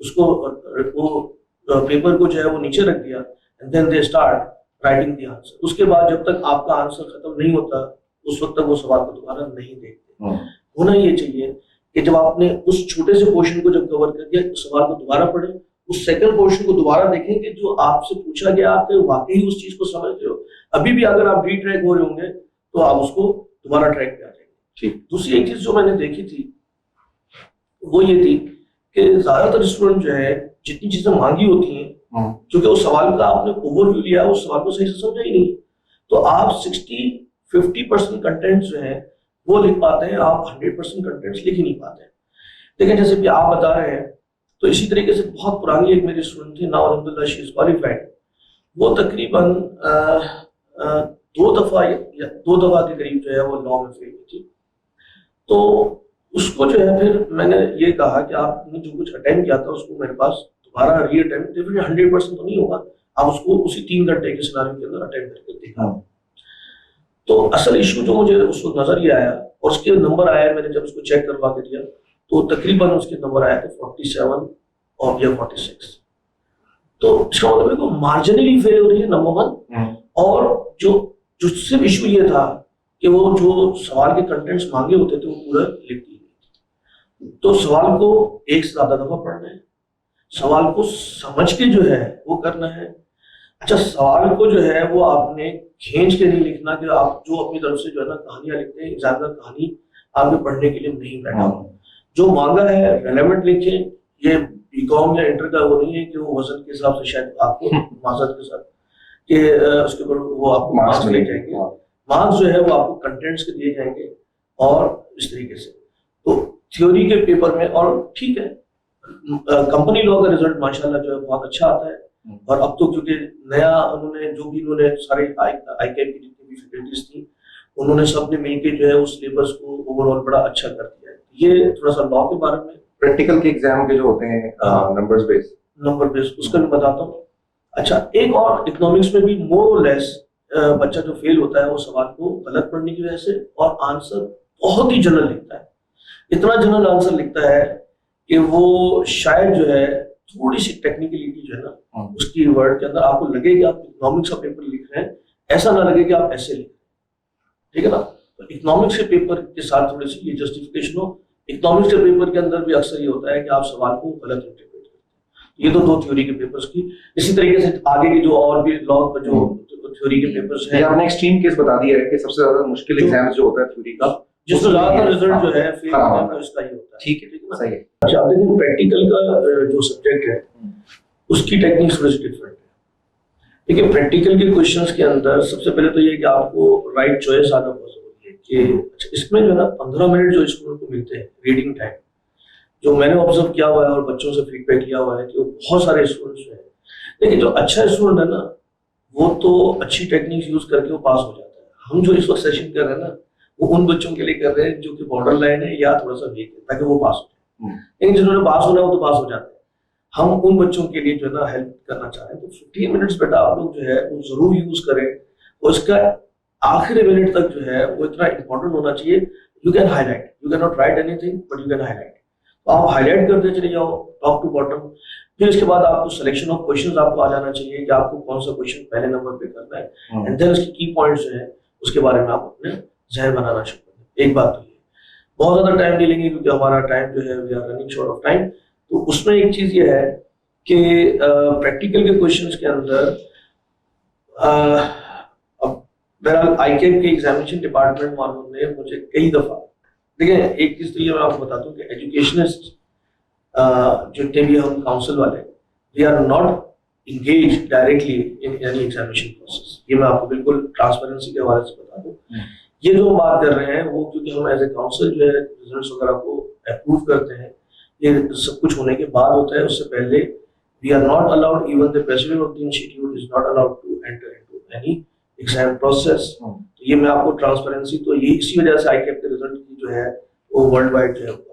उसको वो पेपर को जो है वो नीचे रख दिया, and then they start writing the answer. उसके बाद जब तक आपका आंसर खत्म नहीं होता उस वक्त तक वो सवाल को दोबारा नहीं देखते। होना ये चाहिए कि जब आपने उस छोटे से क्वेश्चन को जब कवर कर दिया, उस सवाल को दोबारा पढ़ें, उस सेकंड क्वेश्चन को दोबारा देखें कि जो आपसे पूछा गया आप वाकई उस चीज को समझ रहे हो। अभी भी अगर आप रीट्रैक हो रहे होंगे तो आप उसको दोबारा ट्रैक पे आ जाएंगे। ठीक। दूसरी एक चीज जो मैंने देखी थी वो ये थी कि ज्यादातर स्टूडेंट जो है जितनी चीजें मांगी होती हैं, क्योंकि उस सवाल का आपने ओवरव्यू लिया, उस सवाल को सही से समझा ही नहीं, तो आप 50% कंटेंट जो है वो लिख पाते हैं, आप 100% कंटेंट्स लिख ही नहीं पाते हैं। लेकिन जैसे कि आप बता रहे हैं, तो इसी तरीके से बहुत पुरानी एक मेरी स्टूडेंट थी, नाउ अल्हम्दुलिल्लाह शी इज क्वालिफाइड। वो तकरीबन 2 दफा के करीब जो है वो लॉ में फेल हुई थी। तो उसको जो है फिर मैंने ये कहा कि आपने जो कुछ अटेम्प्ट किया था उसको मेरे पास दोबारा री अटेम्प्ट, डेफिनेटली 100% तो नहीं होगा, आप उसको उसी 3 घंटे के सिनारियो के अंदर अटेम्प्ट करके देखा। तो असल इशू जो मुझे उस वक्त नजर ये आया, और उसके नंबर आया, मैंने जब उसको चेक करवा के दिया तो तकरीबन उसके नंबर आया थे 47 और या 46। तो इसका मतलब है मार्जिनली फेल हो रही है, नंबर 1। और जो सिर्फ इशू ये था कि वो जो सवाल के कंटेंट्स मांगे होते थे वो पूरा लिख दिए। तो सवाल को एक से ज्यादा दफा पढ़ना है, सवाल को समझ के जो है वो करना है। अच्छा, सवाल को जो है वो आपने खींच के नहीं लिखना कि आप जो अपनी तरफ से जो है ना कहानियां लिखते हैं, एग्जामिनर कहानी आपके पढ़ने के लिए नहीं बैठा। जो मांगा है रेलेवेंट लिखें। ये बीकॉम या इंटर का वो नहीं है कि वो वजन के हिसाब से शायद आपको माजत के साथ कि उसके ऊपर वो आपको मार्क्स मिले जाएंगे। मार्क्स जो है वो आपको कंटेंट्स के दिए जाएंगे और इस तरीके से। तो थ्योरी के पेपर में, और ठीक है कंपनी लॉ का रिजल्ट माशाल्लाह जो है बहुत अच्छा आता है। और अब तो क्योंकि नया उन्होंने सारे आईकेएम की जितनी भी फैकल्टीज थी उन्होंने सबने मिलकर जो है उस सिलेबस को ओवरऑल बड़ा अच्छा कर दिया है। ये थोड़ा सा लॉ के बारे में। प्रैक्टिकल के एग्जाम के जो होते हैं नंबर बेस उसका भी बताता हूँ। अच्छा, एक और इकोनॉमिक्स में भी मोर और लेस बच्चा जो फेल होता है वो सवाल को गलत पढ़ने की वजह से और आंसर बहुत ही जनरल लिखता है। इतना जनरल आंसर लिखता है कि वो शायद जो है थोड़ी सी टेक्निकलिटी जो है ना उसकी वर्ड के अंदर आपको लगे कि आप इकोनॉमिक्स का पेपर लिख रहे हैं, ऐसा ना लगे कि आप ऐसे लिख रहे हैं। ठीक है ना। तो इकोनॉमिक्स के पेपर के साथ थोड़ी सी ये जस्टिफिकेशन हो। इकोनॉमिक्स के पेपर के अंदर भी अक्सर ये होता है कि आप सवाल को गलत इंटरप्रेट करते हैं। ये तो 2 थ्योरी के पेपर्स की। इसी तरीके से आगे की जो और भी लॉ का जो थ्योरी के पेपर्स हैं, आपने एक्सट्रीम केस बता दिया है कि सबसे ज्यादा मुश्किल एग्जाम जो होता है थ्योरी का, जिसमें ज्यादातर रिजल्ट जो है फेल होता है वो इसका ही होता है। ठीक है ना, सही है। अच्छा, आप देखिए प्रैक्टिकल का जो सब्जेक्ट है उसकी टेक्निक्स थोड़ी सी डिफरेंट है। देखिए प्रैक्टिकल के क्वेश्चंस के अंदर सबसे पहले तो ये कि आपको राइट चॉइस आना बहुत जरूरी है। कि अच्छा इसमें जो है ना 15 मिनट जो स्टूडेंट को मिलते हैं रीडिंग टाइम, जो मैंने ऑब्जर्व किया हुआ है और बच्चों से फीडबैक लिया हुआ है कि वो बहुत सारे स्टूडेंट्स जो है, लेकिन जो अच्छा स्टूडेंट है ना वो तो अच्छी टेक्निक्स यूज करके वो पास हो जाता है। हम जो इस वक्त सेशन कर रहे हैं ना वो उन बच्चों के लिए कर रहे हैं जो कि बॉर्डर लाइन है या थोड़ा सा वीक है, ताकि वो पास हो जाए। लेकिन जिन्होंने पास होना है वो तो पास हो जाते हैं। हम उन बच्चों के लिए जो है ना हेल्प करना चाह रहे हैं, तो 15 मिनट्स बेटा आप लोग जो है वो जरूर यूज करें, और उसका आखिरी मिनट तक जो है वो इतना इंपॉर्टेंट होना चाहिए। You can highlight, you can not right anything but you can highlight. तो आप हाईलाइट करते चले जाओ टॉप टू बॉटम। फिर इसके बाद आपको सिलेक्शन ऑफ क्वेश्चंस आपको आ जाना चाहिए कि आपको कौन सा क्वेश्चन पहले नंबर पे करना है, एंड देन उसकी की पॉइंट्स जो है उसके बारे में आप अपने जहन बनाना शुरू करें। एक बात तो ये बहुत ज्यादा टाइम नहीं लेंगे क्योंकि हमारा टाइम जो है we are running short of time. तो उसमें एक चीज ये है कि प्रैक्टिकल के क्वेश्चंस के अंदर अब बहरहाल आईकेएम के एग्जामिनेशन डिपार्टमेंट वालों ने मुझे कई दफा, देखिए एक चीज तो ये मैं आपको बताता हूँ कि एजुकेशनिस्ट जितने भी हम काउंसिल वाले, we are not engage directly in any examination process. ये मैं आपको बिल्कुल ट्रांसपेरेंसी के हवाले से बता दूं। ये जो हम बात कर रहे हैं वो क्योंकि हम एज ए काउंसिल जो है रिजल्ट्स वगैरह को अप्रूव करते हैं, ये सब कुछ होने के बाद होता है। उससे पहले we are not allowed, even the president of the institute is not allowed to enter into any exam process. तो ये मैं आपको ट्रांसपेरेंसी, तो ये इसी वजह से आईकेएम के रिजल्ट की जो है वो वर्ल्ड वाइड जो है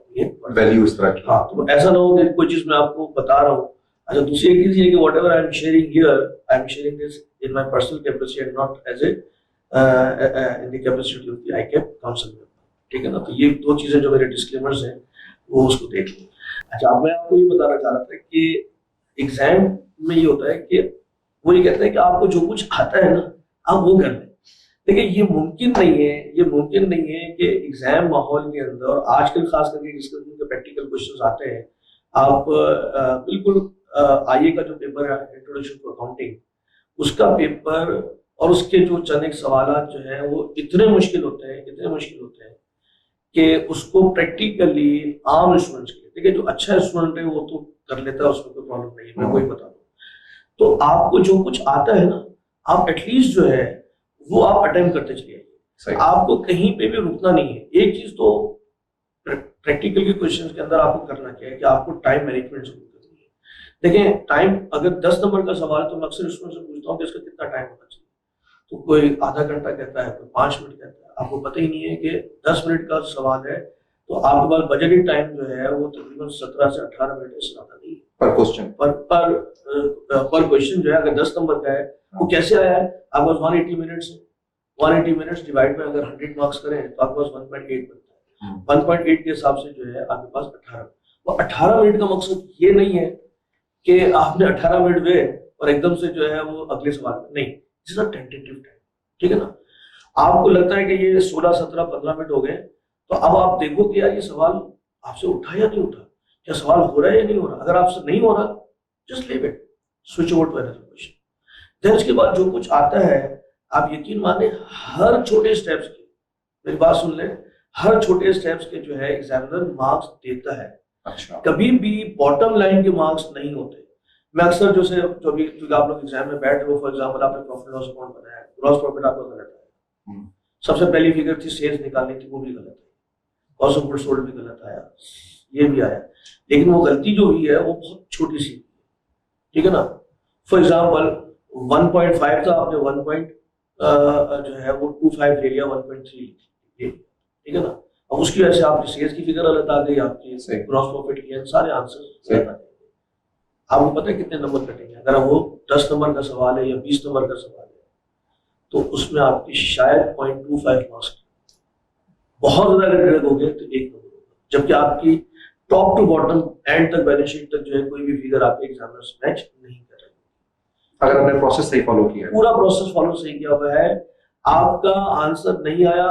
वैल्यू इस तरह की। हाँ, तो ऐसा ना हो कि कोई चीज मैं आपको बता रहा हूँ। अच्छा, दूसरी एक चीज ये कि whatever I am sharing here, I am sharing this in my personal capacity and not as a in the capacity of the IKM council member. ठीक है ना, तो ये दो चीजें जो मेरे डिस्क्लेमर्स हैं वो उसको देख लो। अच्छा, अब मैं आपको ये बताना चाह रहा था कि एग्जाम में ये होता है कि वो ये कहते हैं कि आपको जो कुछ आता है ना आप वो कर लें। देखिए ये मुमकिन नहीं है, ये मुमकिन नहीं है कि एग्जाम माहौल के अंदर, और आजकल खास करके जिसके प्रैक्टिकल क्वेश्चंस आते हैं, आप बिल्कुल आईए का जो पेपर है इंट्रोडक्शन टू अकाउंटिंग, उसका पेपर और उसके जो चंद एक सवाल जो हैं वो इतने मुश्किल होते हैं, इतने मुश्किल होते हैं कि उसको प्रैक्टिकली आम स्टूडेंट्स के, देखिए जो अच्छा स्टूडेंट है वो तो कर लेता है, उसमें कोई प्रॉब्लम नहीं है, मैं वही बता दूं। तो आपको जो कुछ आता है ना आप एटलीस्ट जो है वो आप अटेम्प्ट करते चलिए, आपको कहीं पे भी रुकना नहीं है। एक चीज तो प्रैक्टिकल के क्वेश्चंस के अंदर आपको करना क्या है कि आपको टाइम मैनेजमेंट जरूर करनी है। देखिए टाइम, अगर 10 नंबर का सवाल है तो मैं अक्सर स्टूडेंट से पूछता हूँ कि इसका कितना टाइम होना चाहिए, तो कोई आधा घंटा कहता है, कोई 5 मिनट कहता है। आपको पता ही नहीं है कि 10 मिनट का सवाल है तो आपके पास बजटेड टाइम जो है वो तकरीबन 17 से 18 मिनट से ज्यादा नहीं है पर क्वेश्चन। पर क्वेश्चन जो है अगर 10 नंबर का है वो कैसे आया है, आपके पास 180 मिनट्स है, 180 मिनट्स डिवाइड में अगर 100 मार्क्स करें तो आपके पास 1.8 बनता है। 1.8 के हिसाब से जो है आपके पास 18। तो 18 मिनट का मकसद ये नहीं है कि आपने 18 मिनट हुए और एकदम से जो है वो अगले सवाल में, नहीं, इट्स अ टेंटेटिव टाइम। ठीक है ना, आपको लगता है कि ये 16, 17, 15 मिनट हो गए, तो अब आप देखो कि यार ये सवाल आपसे उठा या नहीं उठा, क्या सवाल हो रहा है या नहीं हो रहा। अगर आपसे नहीं हो रहा just leave it, switch over to another question. Then उसके बाद जो कुछ आता है आप यकीन माने हर छोटे स्टेप्स के, मेरी बात सुन लें, हर छोटे स्टेप्स के जो है एग्जामिनर मार्क्स देता है। अच्छा, कभी भी बॉटम लाइन के मार्क्स नहीं होते। मैं अक्सर जो भी क्योंकि आप लोग एग्जाम में बैठ रहे हो, फॉर एग्जांपल आपने प्रॉफिट लॉस अकाउंट बनाया, ग्रॉस प्रॉफिट आपका गलत है, सबसे पहली फिगर थी सेल्स निकालनी थी, वो भी गलत है, कॉस्ट ऑफ गुड्स सोल्ड भी गलत आया, ये भी आया, लेकिन वो गलती जो हुई है वो बहुत छोटी सी, ठीक है ना। फॉर एग्जांपल 1.5 था, आपने 1. जो है वो 25 ले लिया, 1.3, ठीक है ना। अब उसकी वजह से आपकी सेल्स की फिगर अलग आ गई, आपकी ग्रॉस प्रॉफिट की, सारे आंसर अलग आ गए। आपको पता है कितने नंबर कटेंगे? अगर वो 10 नंबर का सवाल है या 20 नंबर का सवाल है तो उसमें आपकी शायद 0.25 मार्क्स, बहुत ज्यादा अगर ड्रैग हो गए तो 1 नंबर होगा, जबकि आपकी टॉप टू बॉटम एंड तक बैलेंस शीट तक जो है कोई भी फिगर आपके एग्जामिनर्स मैच नहीं कर रहे। अगर आपने प्रोसेस सही फॉलो किया है, पूरा प्रोसेस फॉलो सही किया हुआ है, आपका आंसर नहीं आया,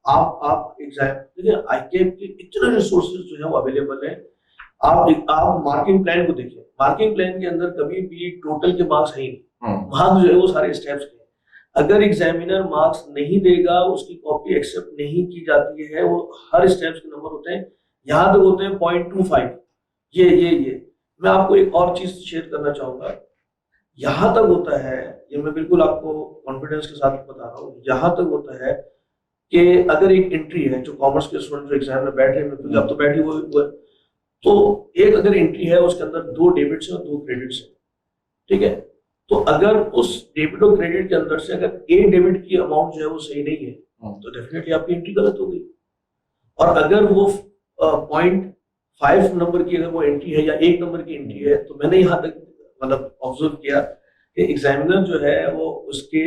आप एग्जाम, देखिए आईकेएम के इतने रिसोर्सेज जो है वो अवेलेबल है। आप मार्किंग प्लान को देखिए, मार्किंग प्लान के अंदर कभी भी टोटल के मार्क्स है ही नहीं, मार्क्स जो है वो सारे स्टेप्स के। अगर एग्जामिनर मार्क्स नहीं देगा, उसकी कॉपी एक्सेप्ट नहीं की जाती है, वो हर स्टेप्स के नंबर होते हैं, यहाँ तक होते हैं 0.25। ये मैं आपको एक और चीज शेयर करना चाहूंगा, यहाँ तक होता है, ये मैं बिल्कुल आपको कॉन्फिडेंस के साथ बता रहा हूँ, यहाँ तक होता है कि अगर एक एंट्री है, जो कॉमर्स के स्टूडेंट जो एग्जाम में बैठ रहे हैं, क्योंकि अब तो बैठी वो तो एक अगर एंट्री है उसके अंदर 2 डेबिट्स है और 2 क्रेडिट्स है, ठीक है। तो अगर उस डेबिट और क्रेडिट के अंदर से अगर एक डेबिट की अमाउंट जो है वो सही नहीं है, तो डेफिनेटली आपकी एंट्री गलत हो गई। और अगर वो 0.5 नंबर की अगर वो एंट्री है या 1 नंबर की एंट्री है, तो मैंने यहाँ तक मतलब ऑब्जर्व किया कि एग्जामिनर जो है वो उसके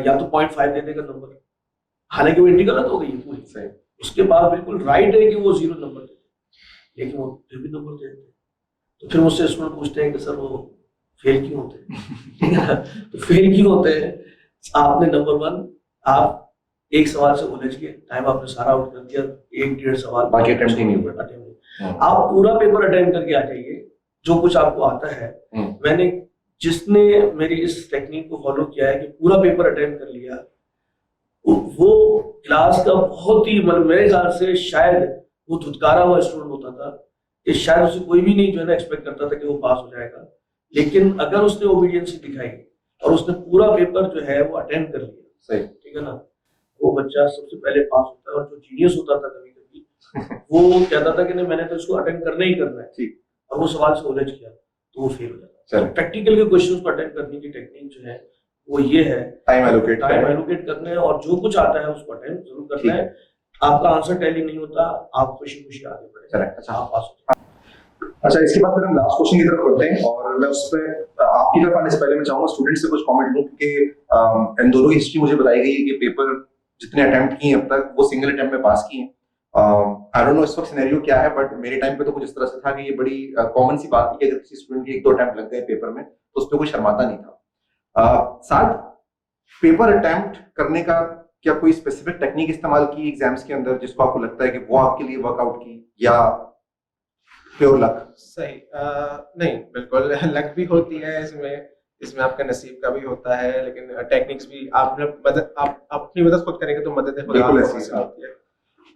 या तो 0.5 दे देगा नंबर, हालांकि वो एंट्री गलत हो गई पूरी सही, उसके बाद बिल्कुल राइट है कि वो 0 नंबर दे, लेकिन वो फिर भी नंबर देते हैं। तो फिर मुझसे स्टूडेंट पूछते हैं कि सर वो फेल क्यों होते हैं, ठीक है ना। तो फेल क्यों होते हैं, आपने नंबर 1 आप एक सवाल से उलझ गए, टाइम आपने सारा आउट कर दिया, 1-1.5 सवाल बाकी अटेम्प्ट ही नहीं हुआ। आप पूरा पेपर अटेम्प्ट करके आ जाइए, जो कुछ आपको आता है। मैंने जिसने मेरी इस टेक्निक को फॉलो किया है कि पूरा पेपर अटेम्प्ट कर लिया, वो क्लास का बहुत ही मतलब मेरे ख्याल से शायद वो धुतकारा हुआ स्टूडेंट होता था कि शायद उसे कोई भी नहीं जो है ना एक्सपेक्ट करता था कि वो पास हो जाएगा। लेकिन अगर उसने ओबीडियंस दिखाई और उसने पूरा पेपर जो है वो अटेम्प्ट कर लिया, सही, ठीक है ना, वो बच्चा सबसे पहले पास होता है। और जो जीनियस होता था कभी कभी वो कहता था कि नहीं मैंने तो इसको अटेम्प्ट करना ही करना है, ठीक, और वो सवाल से उलझ गया तो वो फेल हो जाता है। प्रैक्टिकल के क्वेश्चंस को अटेम्प्ट करने की टेक्निक जो है वो ये है, टाइम एलोकेट करना है और जो कुछ आता है उसको अटेम्प्ट जरूर करना है। आपका आंसर टैली नहीं होता, आप खुशी खुशी आगे बढ़े, अच्छा आप पास होते हैं। अच्छा, इसके बाद फिर हम लास्ट क्वेश्चन की तरफ बढ़ते हैं और मैं उस पर आपकी तरफ आने से पहले मैं चाहूंगा स्टूडेंट से कुछ कमेंट लूं, क्योंकि इन दोनों की हिस्ट्री मुझे बताई गई है कि पेपर जितने अटेम्प्ट किए अब तक वो सिंगल अटेम्प्ट में पास किए हैं। आई डोंट नो इस वक्त सिनेरियो क्या है, बट मेरे टाइम पे तो कुछ इस तरह से था कि ये बड़ी कॉमन सी बात थी कि अगर किसी स्टूडेंट के 1-2 अटेम्प्ट लग गए पेपर में तो उस पर कोई शर्माता नहीं था। साथ पेपर अटेम्प्ट करने का क्या कोई स्पेसिफिक टेक्निक इस्तेमाल की एग्जाम्स के अंदर जिसको आपको लगता है कि वो आपके लिए वर्कआउट की, या प्योर लक? सही नहीं, बिल्कुल लक भी होती है इसमें आपका नसीब का भी होता है, लेकिन टेक्निक्स भी आप अपनी मदद खुद करेंगे तो मदद खुद होती है।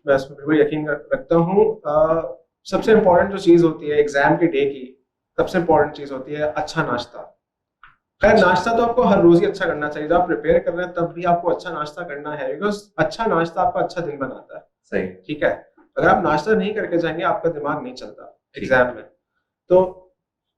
मैं इसमें बिल्कुल यकीन रखता हूँ। सबसे इम्पोर्टेंट जो चीज़ होती है एग्जाम के डे की, सबसे इम्पोर्टेंट चीज़ होती है अच्छा नाश्ता। खैर नाश्ता तो आपको हर रोज ही अच्छा करना चाहिए, जब आप प्रिपेयर कर रहे हैं तब भी आपको अच्छा नाश्ता करना है, बिकॉज अच्छा नाश्ता आपका अच्छा दिन बनाता है। सही, ठीक है। अगर आप नाश्ता नहीं करके जाएंगे आपका दिमाग नहीं चलता एग्जाम में, तो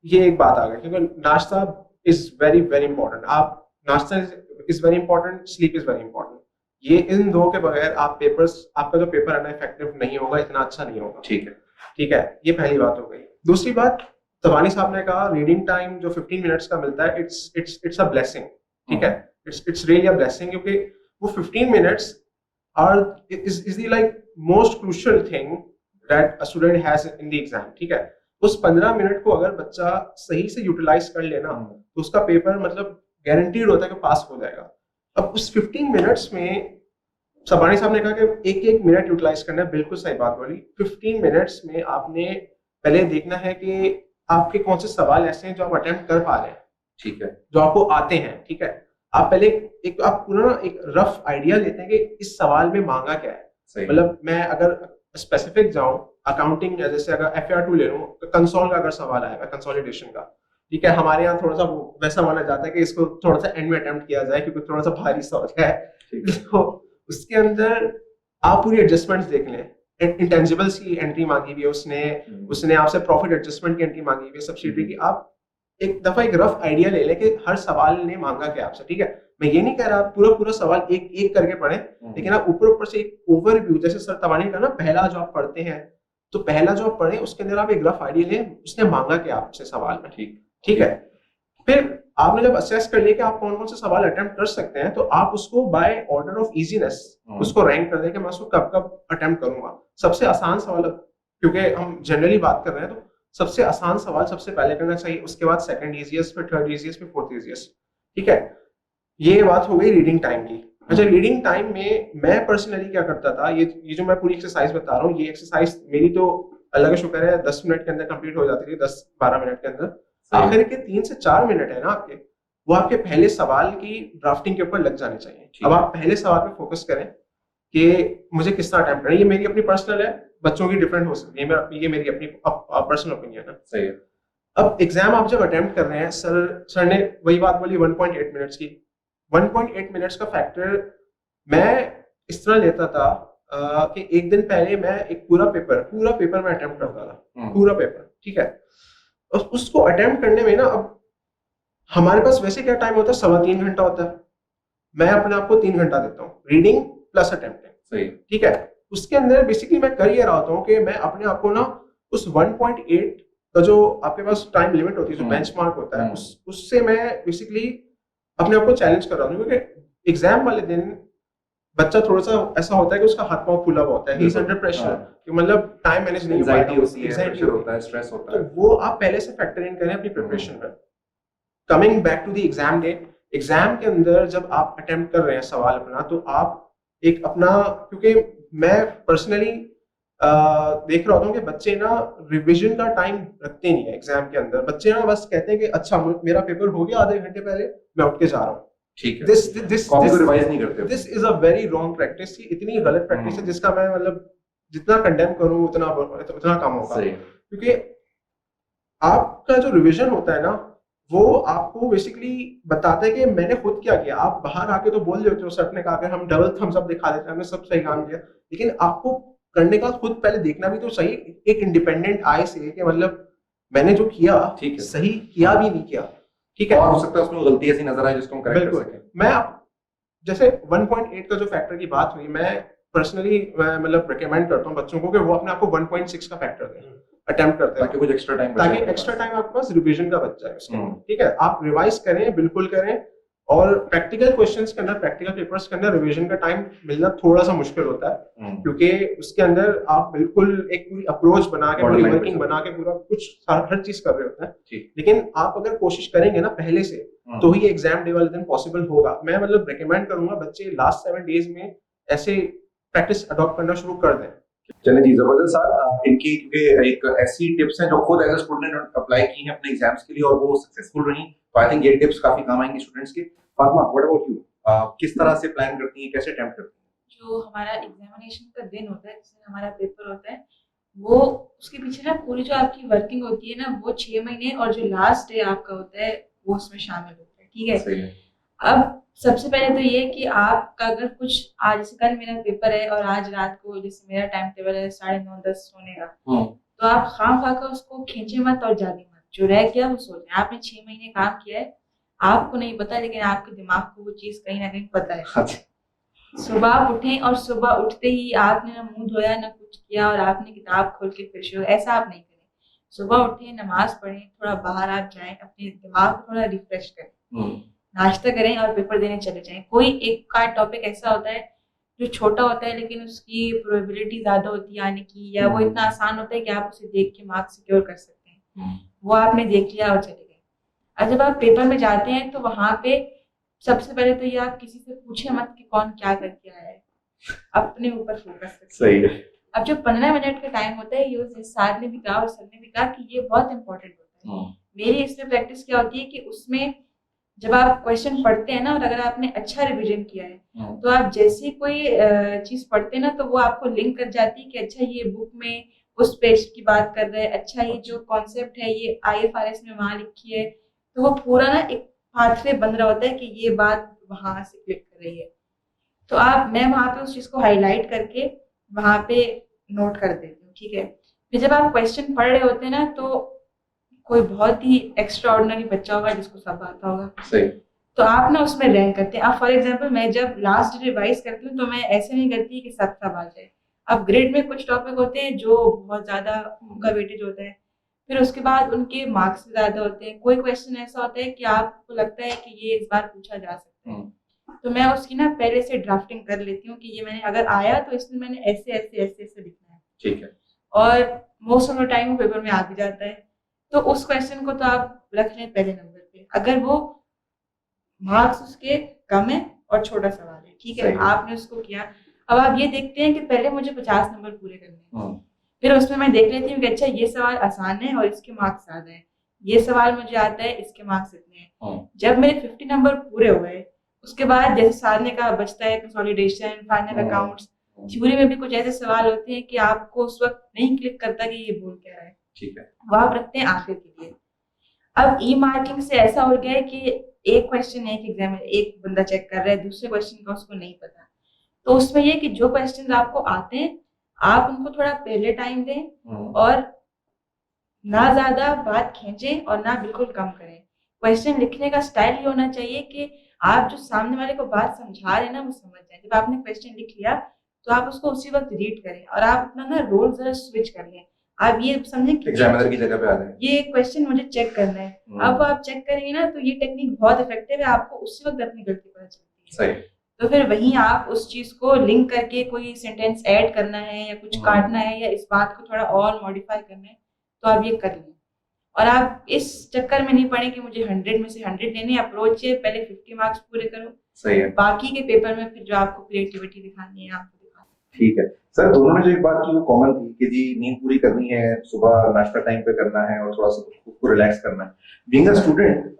ये एक बात आ गई, क्योंकि नाश्ता इज वेरी वेरी इंपॉर्टेंट। आप नाश्ता is very important, sleep is very important. ये इन दो के बगैर आपका जो पेपर है ना इफेक्टिव नहीं होगा, इतना अच्छा नहीं होगा। ठीक है, ये पहली बात हो गई। दूसरी बात, तबानी साहब ने कहा रीडिंग टाइम जो 15 मिनट्स का मिलता है, इट्स अ ब्लेसिंग। ठीक है, इट्स रियली अ ब्लेसिंग, क्योंकि वो 15 minutes are is the like most crucial thing that a student has in the exam. ठीक है, उस 15 मिनट को अगर बच्चा सही से यूटिलाइज कर लेना तो उसका पेपर मतलब गारंटीड होता है कि पास हो जाएगा। अब उस 15 मिनट्स में सबानी साहब ने कहा कि एक मिनट यूटिलाइज करना है, बिल्कुल सही बात बोली। 15 मिनट्स में आपने पहले देखना है कि आपके कौन से सवाल ऐसे हैं जो आप अटेम्प्ट कर पा रहे हैं, ठीक है, जो आपको आते हैं। ठीक है, आप पहले आप पूरा एक रफ आइडिया लेते हैं कि इस सवाल में मांगा क्या है। मतलब मैं अगर स्पेसिफिक जाऊं, अकाउंटिंग जैसे अगर FR2 ले लूं, कंसोल का अगर सवाल आएगा, कंसोलिडेशन का, ठीक है, हमारे यहाँ थोड़ा सा वैसा माना जाता है कि इसको थोड़ा सा एंड में अटेम्प्ट किया जाए क्योंकि थोड़ा सा भारी सा होता है। तो उसके अंदर आप पूरी एडजस्टमेंट्स देख लें। इंटेंजिबल्स की एंट्री मांगी हुई है, उसने आपसे प्रॉफिट एडजस्टमेंट की एंट्री मांगी हुई है, सब्सिडी की। आप एक दफा एक रफ आइडिया ले लें कि हर सवाल ने मांगा क्या आपसे। ठीक है, मैं ये नहीं कह रहा आप पूरा सवाल एक एक करके पढ़ें, लेकिन आप ऊपर से एक ओवरव्यू, जैसे सर तवानी का ना पहला जो आप पढ़ते हैं, तो पहला जो आप पढ़ें उसके अंदर आप एक रफ आइडिया लें उसने मांगा क्या आपसे सवाल में। ठीक है, फिर आपने जब असेस कर लिया कि आप कौन कौन से सवाल अटेम्प्ट कर सकते हैं, तो आप उसको बाय ऑर्डर ऑफ इजीनेस उसको रैंक कर दें कि मैं उसको कब कब अटेम्प्ट करूंगा। सबसे आसान सवाल, क्योंकि हम जनरली बात कर रहे हैं, तो सबसे आसान सवाल सबसे पहले करना चाहिए, उसके बाद सेकंड इजीएस्ट, फिर थर्ड इजीएस्ट, फिर फोर्थ इजीएस्ट। ठीक है, ये बात हो गई रीडिंग टाइम की। अच्छा, रीडिंग टाइम में मैं पर्सनली क्या करता था, ये जो मैं पूरी एक्सरसाइज बता रहा हूँ, ये एक्सरसाइज मेरी तो अल्लाह का शुक्र है 10 मिनट के अंदर कंप्लीट हो जाती थी, 10-12 मिनट के अंदर। आखिर के 3 से 4 मिनट है ना आपके, वो आपके पहले सवाल की ड्राफ्टिंग के ऊपर लग जाने चाहिए। अब आप पहले सवाल पे फोकस करें कि मुझे किस तरह अटेम्प्ट करना है। ये मेरी अपनी पर्सनल है, बच्चों की डिफरेंट हो सकती है, ये मेरी अपनी पर्सनल ओपिनियन है। सही है। अब एग्जाम आप जब अटेम्प्ट कर रहे हैं, सर ने वही बात बोली 1.8 मिनट्स की। 1.8 मिनट्स का फैक्टर मैं इस तरह लेता था कि एक दिन पहले मैं एक पूरा पेपर में अटेम्प्ट करता था, पूरा पेपर, ठीक है। और उसको अटेम्प्ट करने में ना, अब हमारे पास वैसे क्या टाइम होता है, 3.25 घंटा होता है। मैं अपने आप को 3 घंटा देता हूँ, रीडिंग प्लस अटेम्प्टिंग, सही, ठीक है। उसके अंदर बेसिकली मैं कर ये रहा होता हूँ कि मैं अपने आप को ना उस 1.8 का जो आपके पास टाइम लिमिट होती है, जो बेंचमार्क होता है, उससे मैं बेसिकली अपने आप को चैलेंज कर रहा हूँ, क्योंकि एग्जाम वाले दिन बच्चा थोड़ा सा ऐसा होता है कि उसका हाथ पांव फूला हुआ होता है, ही इज अंडर प्रेशर, कि मतलब टाइम मैनेज नहीं हो पाएगा, एंजाइटी होती है, प्रेशर होता है, स्ट्रेस होता तो है। वो आप पहले से फैक्टर इन करें अपनी प्रिपरेशन में। Coming back to the exam day, exam के अंदर जब आप अटेम्प्ट कर रहे हैं सवाल अपना, तो आप एक अपना, क्योंकि मैं पर्सनली देख रहा होता हूँ कि बच्चे ना रिवीजन का टाइम रखते नहीं है एग्जाम के अंदर। बच्चे ना बस कहते हैं कि अच्छा मेरा पेपर हो गया, आधे घंटे पहले मैं उठ के जा रहा हूँ, ठीक है, दिस कॉपी को रिवाइज नहीं करते। This is a very wrong practice. इतनी गलत प्रैक्टिस है जिसका मैं मतलब जितना कंडेम करूं उतना कम होगा, क्योंकि आपका जो रिवीजन होता है ना, वो आपको बेसिकली बताता है कि मैंने खुद क्या किया। आप बाहर आके तो बोल देते हो, सर ने कहा कि हम डबल थम्स अप दिखा देते हैं, हमने सब सही काम किया, लेकिन आपको करने का खुद पहले देखना भी तो सही, एक इंडिपेंडेंट आई से, कि मतलब मैंने जो किया सही किया भी नहीं किया, ठीक है। और हो सकता है उसमें गलती ऐसी नजर आए जिसको हम करेक्ट कर सकें। मैं जैसे 1.8 का जो फैक्टर की बात हुई, मैं पर्सनली मतलब रिकमेंड करता हूँ बच्चों को कि वो अपने आप को 1.6 का फैक्टर दें, अटेम्प्ट करते हैं, ताकि कुछ एक्स्ट्रा टाइम ताकि एक्स्ट्रा टाइम आपके पास रिवीजन का बच जाए उसके अंदर, ठीक है। आप रिवाइज करें, बिल्कुल करें, और प्रैक्टिकल क्वेश्चंस के अंदर, प्रैक्टिकल पेपर्स के अंदर रिवीजन का टाइम मिलना थोड़ा सा मुश्किल होता है, क्योंकि उसके अंदर आप बिल्कुल एक पूरी अप्रोच बना के, पूरी वर्किंग बना के, पूरा कुछ हर चीज कर रहे होते हैं, लेकिन आप अगर कोशिश करेंगे ना पहले से, तो ही एग्जाम डे वाले दिन पॉसिबल होगा। मैं मतलब रिकमेंड करूंगा बच्चे लास्ट 7 डेज में ऐसे प्रैक्टिस अडॉप्ट करना शुरू कर दें। चलिए जी, जबरदस्त सर। इनकी क्योंकि एक ऐसी टिप्स हैं जो खुद एज अ स्टूडेंट अप्लाई की हैं अपने एग्जाम्स के लिए और वो सक्सेसफुल रही, तो आई थिंक ये टिप्स काफी काम आएंगी स्टूडेंट्स के। फातिमा, व्हाट अबाउट यू, किस तरह से प्लान करती हैं, कैसे अटेम्प्ट करती हैं? जो हमारा एग्जामिनेशन का दिन होता है, जिस दिन हमारा पेपर होता है, वो उसके पीछे ना पूरी जो आपकी वर्किंग होती है ना, वो 6 महीने और जो लास्ट डे आपका होता है वो उसमें शामिल होता है, ठीक है। अब सबसे पहले तो ये कि आपका अगर कुछ, आज जैसे कल मेरा पेपर है और आज रात को जैसे मेरा टाइम टेबल है 9:30-10 सोने का, तो आप खाम खा उसको खींचे मत और जागे मत, जो रह गया वो सो जाए। आपने 6 महीने काम किया है, आपको नहीं पता, लेकिन आपके दिमाग को वो चीज कहीं ना कहीं पता है। सुबह आप उठें और सुबह उठते ही आपने ना मुंह धोया ना कुछ किया और आपने किताब खोल के फिर शुरू, ऐसा आप नहीं करें। सुबह उठें, नमाज पढ़ें, थोड़ा बाहर आप जाएं, अपने दिमाग को थोड़ा रिफ्रेश करें, नाश्ता करें और पेपर देने चले जाएं। कोई एक का टॉपिक ऐसा होता है जो छोटा होता है लेकिन उसकी प्रोबेबिलिटी ज्यादा होती है आने की, या वो इतना आसान होता है कि आप उसे देख के मार्क्स सिक्योर कर सकते हैं, वो आपने देख लिया और चले गए। और जब आप पेपर में जाते हैं तो वहां पे सबसे पहले तो ये आप किसी से पूछे मत कि कौन क्या करके आया है, अपने ऊपर फोकस करें। सही है। अब जो 15 मिनट का टाइम होता है, ये सर ने भी कहा और सर ने भी कहा कि ये बहुत इंपॉर्टेंट होता है। मेरी इसमें प्रैक्टिस क्या होती है कि उसमें जब आप क्वेश्चन पढ़ते हैं ना, और अगर आपने अच्छा रिवीजन किया है तो आप जैसे कोई चीज पढ़ते हैं ना, तो वो आपको लिंक कर जाती है कि अच्छा ये बुक में उस पेज की बात कर रहे हैं, अच्छा ये जो कॉन्सेप्ट है ये IFRS में वहां लिखी है, तो वो पूरा ना एक पाथवे बन रहा होता है कि ये बात वहां से क्लिक कर रही है। तो मैं वहां पे उस चीज को हाईलाइट करके वहां पे नोट कर देती हूँ, ठीक है। फिर जब आप क्वेश्चन पढ़ रहे होते हैं ना, तो कोई बहुत ही एक्स्ट्रा ऑर्डिनरी बच्चा होगा जिसको सब आता होगा, सही, तो आप ना उसमें रैंक करते हैं। अब फॉर एग्जांपल मैं जब लास्ट रिवाइज करती हूँ तो मैं ऐसे नहीं करती कि सब आ जाए। अब ग्रेड में कुछ टॉपिक होते हैं जो बहुत ज्यादा उनका वेटेज होता है, फिर उसके बाद उनके मार्क्स ज्यादा होते हैं। कोई क्वेश्चन ऐसा होता है कि आपको लगता है कि ये इस बार पूछा जा सकता है, तो मैं उसकी ना पहले से ड्राफ्टिंग कर लेती हूँ कि ये मैंने अगर आया तो इसमें मैंने ऐसे ऐसे ऐसे ऐसे लिखना है, ठीक है। और मोस्ट ऑफ द टाइम वो पेपर में आ भी जाता है। तो उस क्वेश्चन को तो आप रख लें पहले नंबर पे, अगर वो मार्क्स उसके कम है और छोटा सवाल है, ठीक है, आपने उसको किया। अब आप ये देखते हैं कि पहले मुझे 50 नंबर पूरे करने हैं, फिर उसमें मैं देख लेती हूँ कि अच्छा ये सवाल आसान है और इसके मार्क्स ज्यादा है, ये सवाल मुझे आता है इसके मार्क्स इतने हैं। जब मेरे 50 नंबर पूरे हुए, उसके बाद जैसे सर ने कहा बचता है कंसोलिडेशन, फाइनल अकाउंट्स, थ्योरी में भी कुछ ऐसे सवाल होते हैं कि आपको उस वक्त नहीं क्लिक करता कि ये बोल क्या रहा है, ठीक है, वो आप रखते हैं आखिर के लिए। अब ई मार्किंग से ऐसा हो गया है कि एक क्वेश्चन एक एग्जाम में एक बंदा चेक कर रहा है, दूसरे क्वेश्चन का उसको नहीं पता, तो उसमें ये कि जो क्वेश्चंस आपको आते हैं आप उनको थोड़ा पहले टाइम दें और ना ज्यादा बात खींचे और ना बिल्कुल कम करें। क्वेश्चन लिखने का स्टाइल ये होना चाहिए कि आप जो सामने वाले को बात समझा रहे हैं ना वो समझ जाए। जब आपने क्वेश्चन लिख लिया तो आप उसको उसी वक्त रीड करें और आप अपना ना रोल जरा स्विच कर लें। आप ये समझें कि एग्जामिनर की जगह पे आ जाए, ये क्वेश्चन मुझे चेक करना है। अब आप चेक करेंगे ना तो ये टेक्निक बहुत इफेक्टिव है, आपको उसी वक्त अपनी गलती पता चलती है। सही। तो फिर वहीं आप उस चीज को लिंक करके कोई सेंटेंस ऐड करना है या कुछ काटना है या इस बात को थोड़ा और मॉडिफाई करना है तो आप ये कर लें। और आप इस चक्कर में नहीं पड़े कि मुझे 100 में से 100 लेने। अप्रोच है पहले 50 मार्क्स पूरे करो, सही है, बाकी के पेपर में फिर जो आपको क्रिएटिविटी दिखानी है आपको दिखाओ। ठीक है सर। दोनों ने जो एक बात की वो कॉमन थी कि जी नींद पूरी करनी है, सुबह नाश्ता टाइम पे करना है और थोड़ा सा खुद को रिलैक्स करना है। बीइंग अ स्टूडेंट,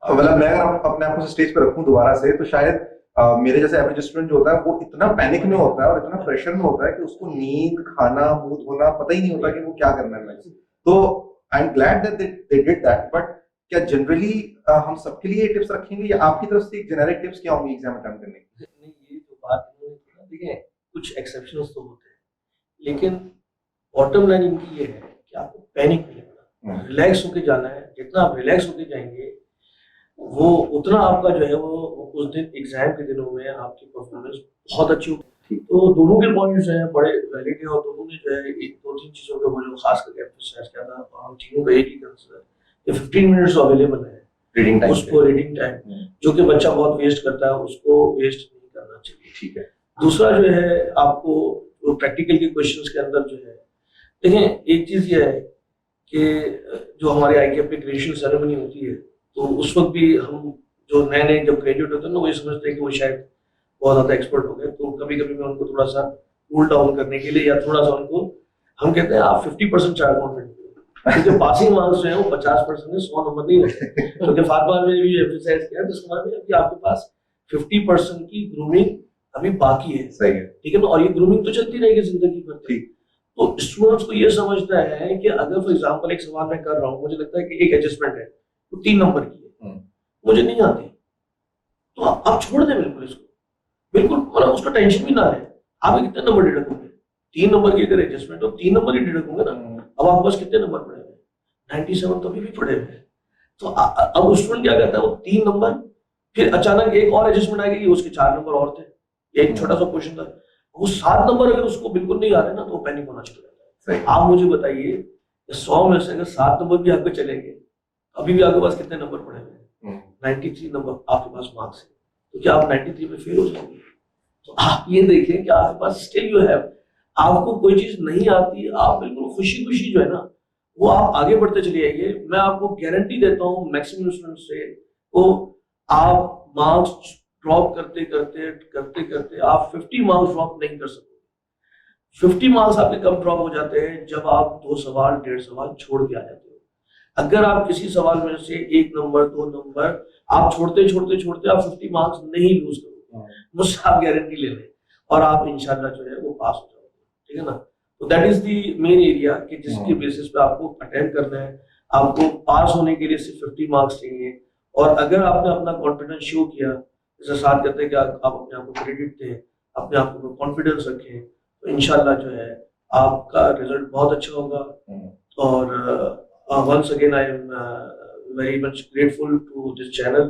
मतलब मैं अगर अपने आप को स्टेज पे रखूं दोबारा से तो शायद मेरे जैसे एवरेज स्टूडेंट जो होता है वो इतना पैनिक में होता है और इतना प्रेशर में होता है कि उसको नींद, खाना, मुंह धोना पता ही नहीं होता कि वो क्या करना है। तो I am glad that they did that. But क्या जनरली हम सबके लिए टिप्स रखेंगे या आपकी तरफ से एक जेनेरिक टिप्स क्या होंगी एग्जाम अटेम्प्ट करने की? नहीं, ये जो बात देखिए कुछ एक्सेप्शंस तो होते हैं लेकिन बॉटम लाइन इनकी ये है कि आपको पैनिक नहीं होना, रिलैक्स होके जाना है। जितना आप रिलैक्स होके जाएंगे वो उतना आपका जो है वो उस दिन एग्जाम के दिनों में आपकी परफॉर्मेंस बहुत अच्छी होगी। तो दोनों के पॉइंट्स हैं बड़े वैलिड है और दोनों ने जो है एक दो तीन चीज़ों के वो जो खास करके एम्फसाइज किया था हम तीनों का एक ही कंसर्न है 15 मिनट्स अवेलेबल है रीडिंग टाइम, उसको रीडिंग टाइम जो कि बच्चा बहुत वेस्ट करता है उसको वेस्ट नहीं करना चाहिए। ठीक है। दूसरा जो है आपको प्रैक्टिकल के क्वेश्चंस के अंदर जो है देखें एक चीज़ ये है कि जो हमारे IKF पे ग्रेजुएशन सेरेमनी होती है तो उस वक्त भी हम जो नए नए जब ग्रेजुएट होते हैं ना वो ये समझते हैं कि वो शायद बहुत ज़्यादा एक्सपर्ट हो गए। तो कभी कभी मैं उनको थोड़ा सा कूल डाउन करने के लिए या थोड़ा सा उनको हम कहते हैं आप 50% चार्ट कॉन्फिडेंट क्योंकि पासिंग मार्क्स जो है वो 50% है, 100 नंबर नहीं होते। क्योंकि फातिमा ने भी एम्फसाइज किया तो उसके बाद अभी आपके पास 50% की ग्रूमिंग अभी बाकी है। सही है, ठीक है ना। और ये ग्रूमिंग तो चलती रहेगी जिंदगी भर। ठीक। तो स्टूडेंट्स को ये समझना है कि अगर फॉर एग्जांपल एक सवाल मैं कर रहा हूँ मुझे लगता है कि एक एडजस्टमेंट है तो 3 नंबर की है मुझे नहीं आती तो आप छोड़ दें बिल्कुल इसको, बिल्कुल मतलब उसका टेंशन भी ना है। आप कितने नंबर डिडक्ट होंगे 3 नंबर की अगर एडजस्टमेंट हो 3 नंबर ही डिडक्ट होंगे ना। अब आपके पास कितने नंबर पड़े हुए 97 तो अभी भी पड़े हुए। तो अब स्टूडेंट क्या करता है वो 3 नंबर फिर अचानक एक और एडजस्टमेंट आएगी उसके 4 नंबर और थे एक छोटा सा क्वेश्चन था वो 7 नंबर अगर उसको बिल्कुल नहीं आ रहे ना तो पैनिक होना शुरू हो जाता है। आप मुझे बताइए 100 में से अगर 7 नंबर भी आपके चलेंगे अभी भी आपके पास कितने नंबर पड़े हुए 93 नंबर आपके पास मार्क्स है तो क्या आप 93 में फेल हो जाएंगे? तो आप ये देखें कि आपके पास स्टिल यू हैव, आपको कोई चीज नहीं आती आप बिल्कुल खुशी खुशी जो है ना वो आप आगे बढ़ते चले जाइए। मैं आपको गारंटी देता हूँ मैक्सिमम स्टूडेंट से वो आप मार्क्स ड्रॉप करते करते करते करते आप 50 मार्क्स ड्रॉप नहीं कर सकते। 50 मार्क्स आपके कब ड्रॉप हो जाते हैं जब आप 2 सवाल 1.5 सवाल छोड़ के आ जाते हो। अगर आप किसी सवाल में से 1 नंबर 2 नंबर आप छोड़ते छोड़ते छोड़ते आप 50 मार्क्स नहीं लूज करोगे मुझसे आप गारंटी ले लें और आप इंशाल्लाह जो है वो पास हो जाओगे। ठीक है ना। तो that is the main area कि जिसके बेसिस पे आपको अटेम्प्ट करना है। आपको पास होने के लिए सिर्फ 50 मार्क्स चाहिए और अगर आपने अपना कॉन्फिडेंस शो किया जैसे साथ कहते हैं कि आप अपने आप को क्रेडिट दें अपने आप को कॉन्फिडेंस रखें तो इंशाल्लाह जो है आपका रिजल्ट बहुत अच्छा होगा। और once again I am very much grateful to this channel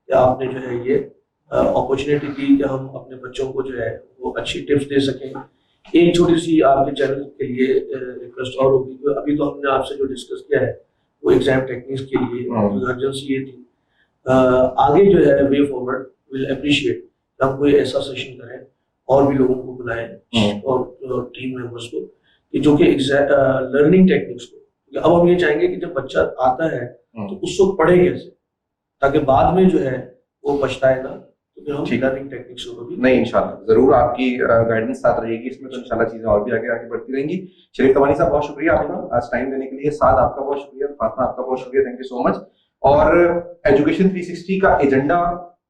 कि आपने जो है ये अपॉर्चुनिटी दी कि हम अपने बच्चों को जो है वो अच्छी टिप्स दे सकें। एक छोटी सी आपके चैनल के लिए रिक्वेस्ट और होगी कि अभी तो हमने आपसे जो डिस्कस किया है वो एग्जाम टेक्निक्स के लिए अर्जेंसी ये थी। आगे जो है वे फॉरवर्ड विल अप्रिशिएट हम कोई ऐसा सेशन करें और भी लोगों को बुलाएं और टीम मेंबर्स को कि जो कि लर्निंग टेक्निक्स को अब हम ये चाहेंगे कि जब बच्चा आता है तो उसको पढ़े कैसे ताकि बाद में जो है वो पछताए ना। तो फिर हम लर्निंग टेक्निक्स को भी नहीं इंशाल्लाह जरूर आपकी गाइडेंस साथ रहेगी इसमें तो इंशाल्लाह चीजें और भी आगे आगे बढ़ती रहेंगी। शरीफ तवानी साहब बहुत शुक्रिया आपका आज टाइम देने के लिए। साद आपका बहुत शुक्रिया, फातिमा आपका बहुत शुक्रिया, थैंक यू सो मच। और एजुकेशन 360 का एजेंडा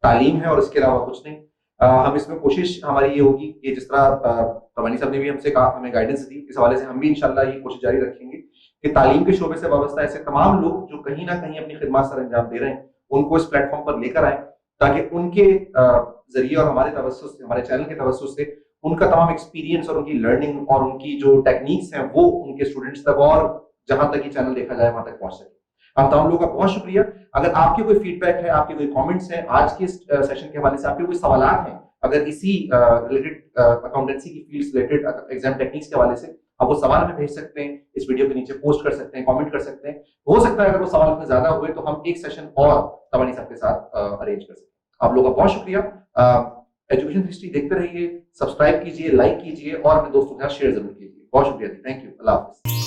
तालीम है और इसके अलावा कुछ नहीं। हम इसमें कोशिश हमारी ये होगी कि जिस तरह तवानी साहब ने भी हमसे कहा हमें गाइडेंस दी इस हवाले से हम भी इंशाल्लाह ये कोशिश जारी रखेंगे कि तालीम के शोबे से वाबस्ता ऐसे तमाम लोग जो कहीं ना कहीं अपनी खिदमत सर अंजाम दे रहे हैं उनको इस प्लेटफॉर्म पर लेकर आए ताकि उनके जरिए और हमारे तवज्जुह से, हमारे चैनल के तवज्जुह से उनका तमाम एक्सपीरियंस और उनकी लर्निंग और उनकी जो टेक्निक्स हैं वो उनके स्टूडेंट्स तक और जहां तक ये चैनल देखा जाए वहां तक पहुंच सके। हम तमाम लोगों का बहुत शुक्रिया। अगर आपके कोई फीडबैक है, आपके कोई कमेंट्स हैं आज के सेशन के हवाले से, आपके कोई सवालात हैं, अगर इसी रिलेटेड अकाउंटेंसी की फील्ड रिलेटेड एग्जाम टेक्निक्स के हवाले से, आप वो सवाल हमें भेज सकते हैं, इस वीडियो के नीचे पोस्ट कर सकते हैं, कमेंट कर सकते हैं। हो सकता है अगर वो सवाल इतने ज्यादा हुए तो हम एक सेशन और तबानी साहब के साथ अरेंज कर सकते हैं। आप लोगों का बहुत शुक्रिया। एजुकेशन हिस्ट्री देखते रहिए, सब्सक्राइब कीजिए, लाइक कीजिए और अपने दोस्तों के साथ शेयर जरूर कीजिए। बहुत शुक्रिया जी, थैंक यू, अल्लाह हाफिज।